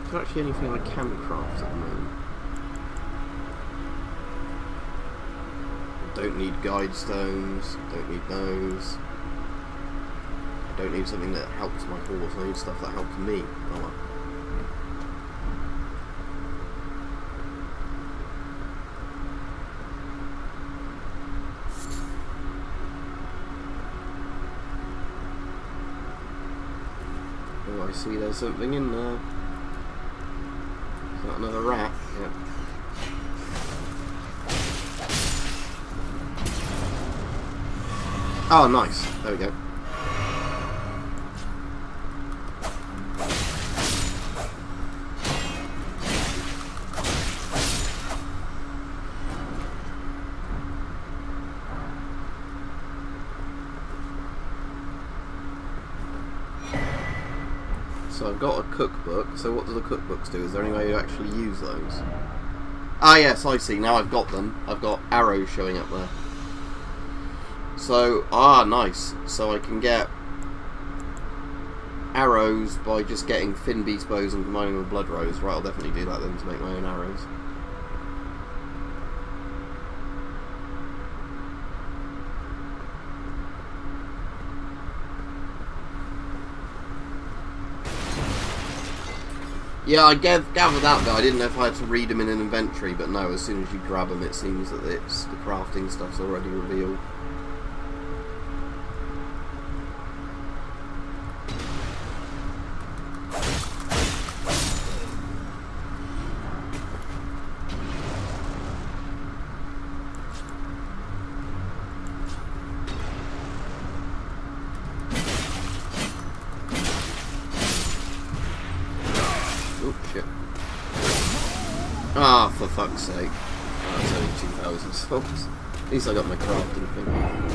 There's actually anything I can craft at the moment. Don't need guide stones, don't need those. I don't need something that helps my horse, I need stuff that helps me. Oh well. Oh, I see there's something in there. Got another rat, yeah. Oh, nice. There we go. So I've got a cookbook, so what do the cookbooks do? Is there any way to actually use those? Ah, yes, I see. Now I've got them. I've got arrows showing up there. So, nice. So I can get arrows by just getting thin beast bows and combining them with blood rose. Right, I'll definitely do that then to make my own arrows. Yeah, I gathered that, but I didn't know if I had to read them in an inventory, but no, as soon as you grab them, it seems that the crafting stuff's already revealed. Ah, for fuck's sake. Oh, it's only 2,000 souls. At least I got my crafting thing.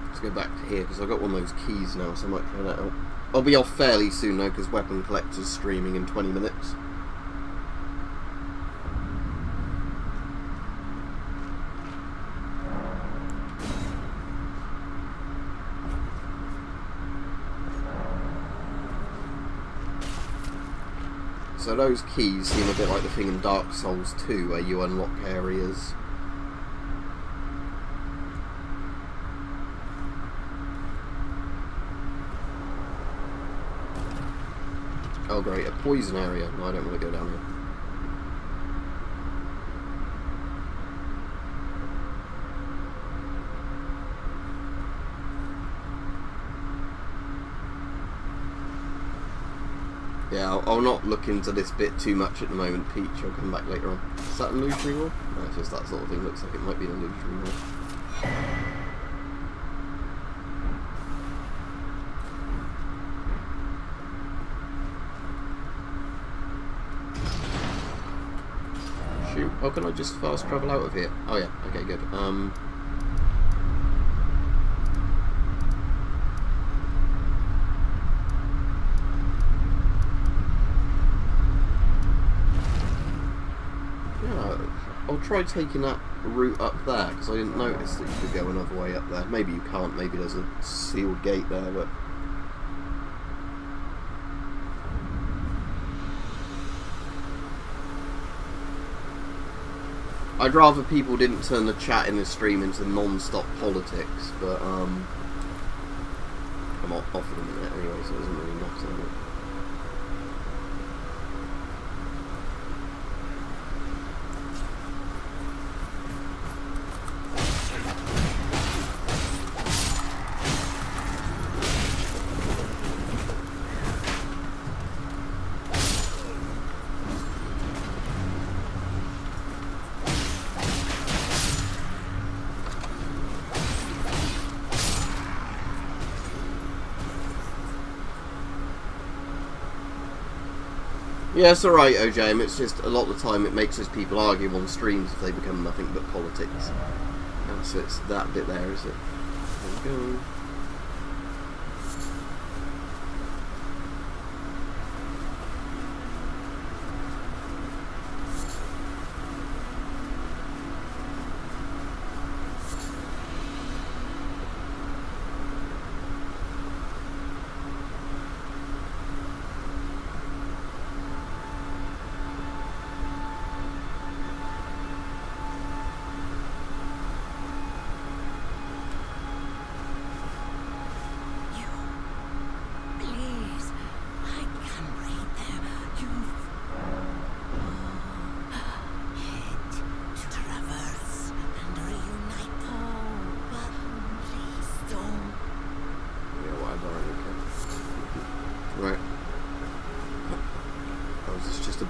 Let's go back to here because I've got one of those keys now, so I might try that out. I'll be off fairly soon though because Weapon Collector's streaming in 20 minutes. So those keys seem a bit like the thing in Dark Souls 2 where you unlock areas. Oh great, a poison area. No, I don't want to go down here. Yeah, I'll not look into this bit too much at the moment, Peach. I'll come back later on. Is that an illusory wall? No, it's just that sort of thing. Looks like it might be an illusory wall. Shoot. Oh, can I just fast travel out of here? Oh yeah, okay, good. I'll try taking that route up there, because I didn't notice that you could go another way up there. Maybe you can't, maybe there's a sealed gate there, but... I'd rather people didn't turn the chat in this stream into non-stop politics, but, I'm off in a minute anyway, so it doesn't really matter. Yeah, it's alright, OJ. It's just a lot of the time it makes those people argue on streams if they become nothing but politics. And so it's that bit there, is it? There we go.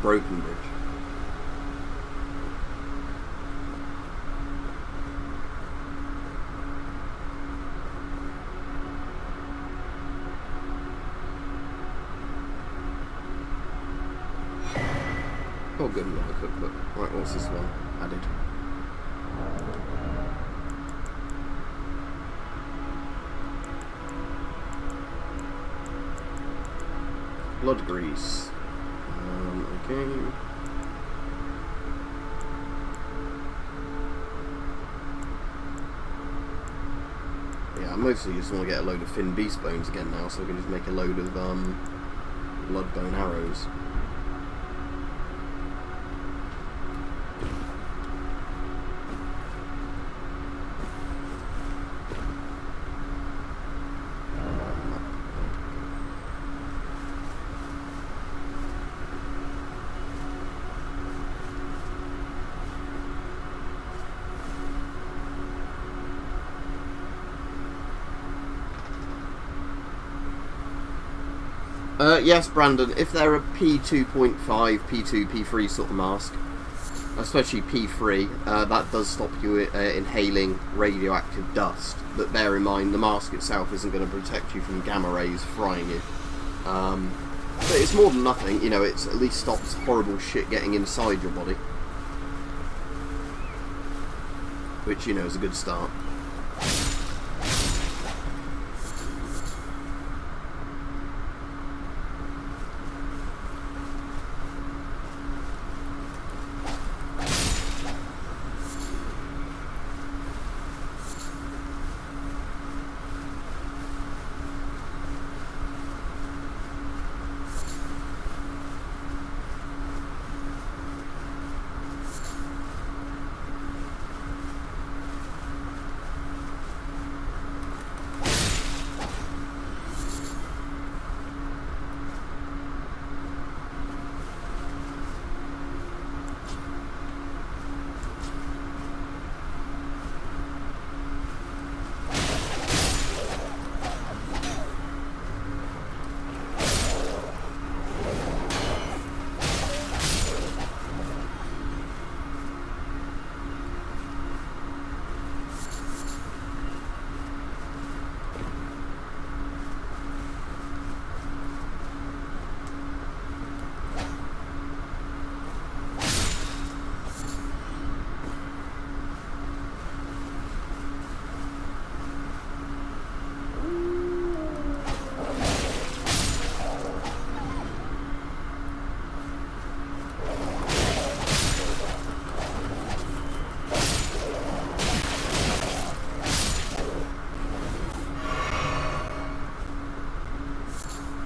broken bridge. Oh good, another cookbook. Right, what's this one? Added. Blood grease. Okay. Yeah, I mostly just want to get a load of thin beast bones again now, so I can just make a load of blood bone arrows. Yes, Brandon, if they're a P2.5, P2, P3 sort of mask, especially P3, that does stop you inhaling radioactive dust. But bear in mind, the mask itself isn't going to protect you from gamma rays frying you. But it's more than nothing, you know, it's at least stops horrible shit getting inside your body. Which, you know, is a good start.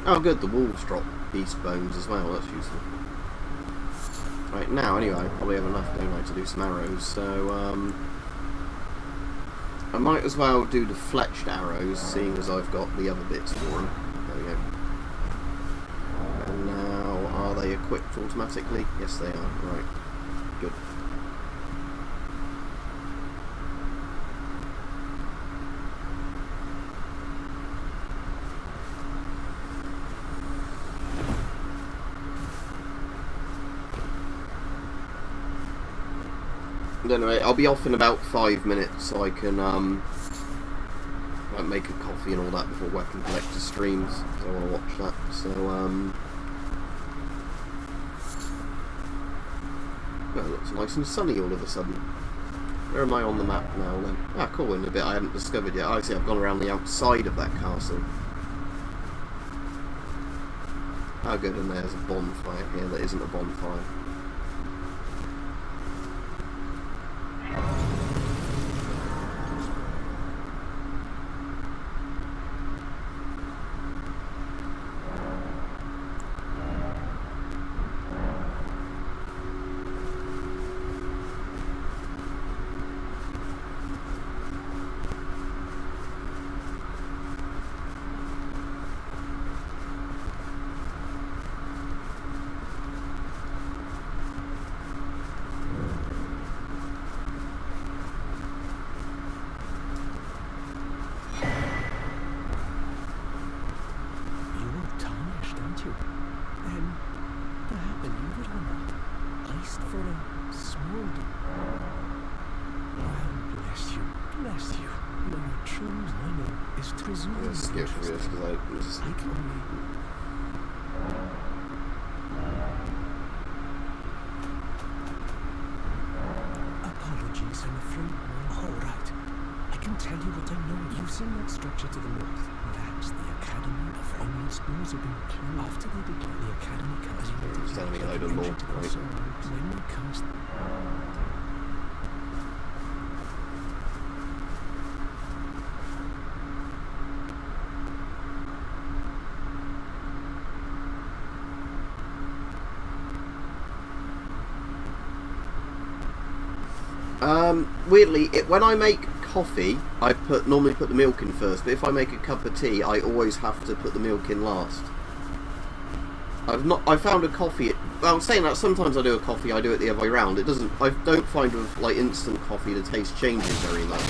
Oh good, the wolves drop beast bones as well, that's useful. Right, now anyway, I probably have enough, don't I, to do some arrows, so I might as well do the fletched arrows, seeing as I've got the other bits for them. There we go. And now, are they equipped automatically? Yes they are, right. Good. Anyway, I'll be off in about 5 minutes, so I can like make a coffee and all that before Weapon Collector streams. So I want to watch that. So well, it looks nice and sunny all of a sudden. Where am I on the map now then? Ah, cool, in a bit I hadn't discovered yet. I see I've gone around the outside of that castle. Oh good, and there's a bonfire here that isn't a bonfire. is to presume I'm going to skip through this because I just... I can only... Apologies, I'm afraid. All right. I can tell you what I know. You've seen that structure to the north. That's the Academy of Only schools have been closed. After they declare the Academy comes in. It's telling me a load of lore, right? When it comes... Weirdly, when I make coffee, I normally put the milk in first, but if I make a cup of tea, I always have to put the milk in last. I found a coffee. Well, saying that, sometimes I do a coffee, I do it the other way around. It doesn't. I don't find with like instant coffee the taste changes very much.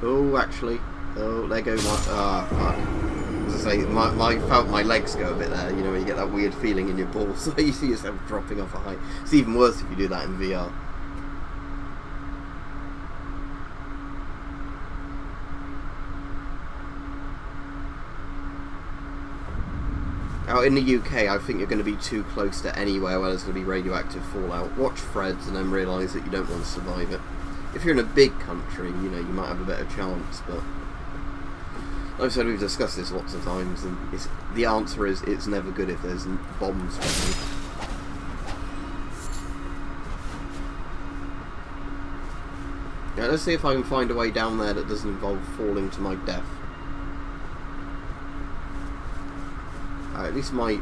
Oh, actually. Oh, there go my... Ah, fuck. As I say, I felt my legs go a bit there. You know, when you get that weird feeling in your balls. So you see yourself dropping off a height. It's even worse if you do that in VR. Out in the UK, I think you're going to be too close to anywhere where there's going to be radioactive fallout. Watch Fred's and then realise that you don't want to survive it. If you're in a big country, you know, you might have a better chance, but like I said, we've discussed this lots of times, and the answer is it's never good if there's bombs spreading. Yeah, let's see if I can find a way down there that doesn't involve falling to my death. At least my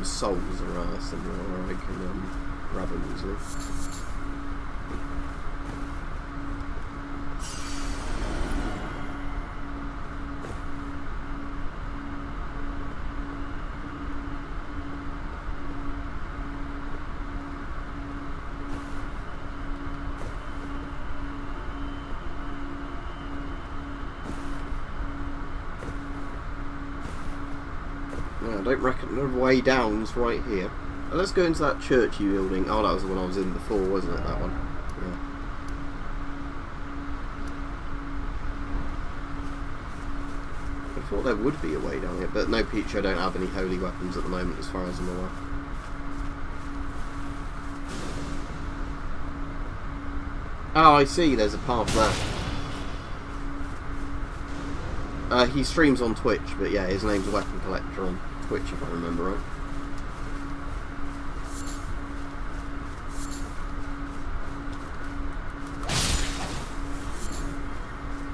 souls are somewhere where I can grab them easily. Yeah, I don't reckon the way down's right here. Let's go into that churchy building. Oh, that was the one I was in before, wasn't it? That one. Yeah. I thought there would be a way down here, but no, Peach, I don't have any holy weapons at the moment, as far as I'm aware. Oh, I see. There's a path there. He streams on Twitch, but yeah, his name's Weapon Collector on Twitch, if I remember right.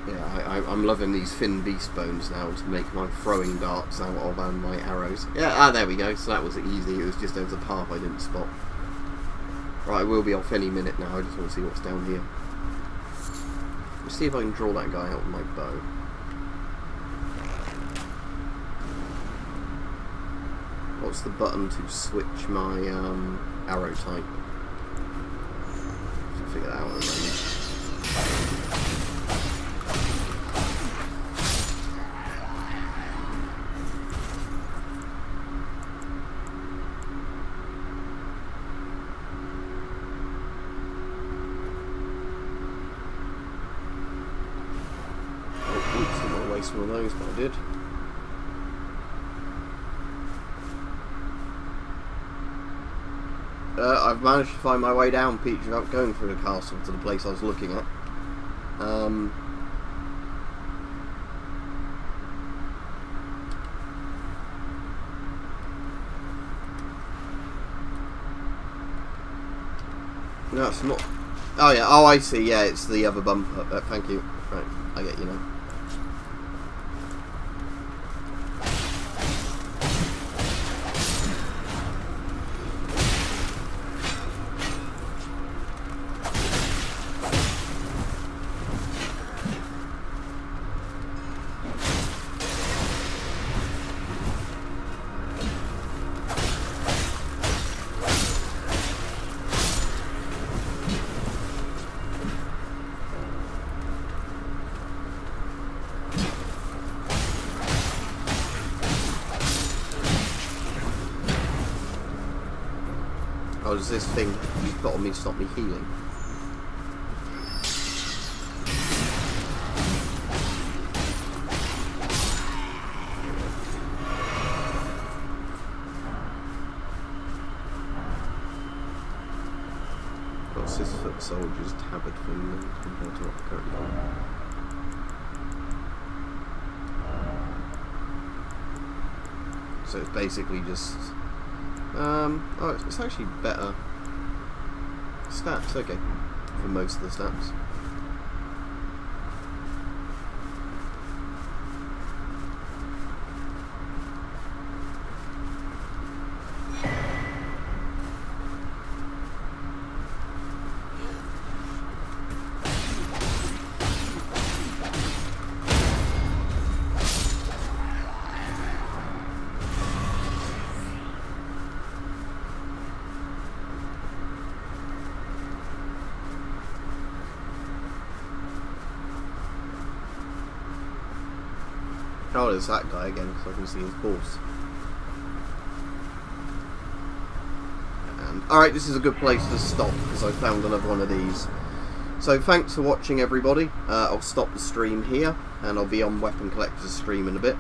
Yeah, I'm loving these thin beast bones now to make my throwing darts out of and my arrows. Yeah, there we go. So that was easy. It was just there was a path I didn't spot. Right, I will be off any minute now. I just want to see what's down here. Let's see if I can draw that guy out with my bow. What's the button to switch my arrow type? I'll figure that out in a moment. Oh, oops, didn't want to waste one of those, but I did. I've managed to find my way down, Peach, without going through the castle to the place I was looking at. No, it's not. Oh yeah. Oh, I see. Yeah, it's the other bumper. Thank you. Right, I get you now. Oh, does this thing you've got on me stop me healing? Got 6 foot soldiers tabard thing compared to what I currently got. So it's basically just oh, it's actually better stats, okay, for most of the stats. Oh, there's that guy again, because I can see his horse. And alright, this is a good place to stop, because I found another one of these. So thanks for watching, everybody. I'll stop the stream here, and I'll be on Weapon Collector's stream in a bit.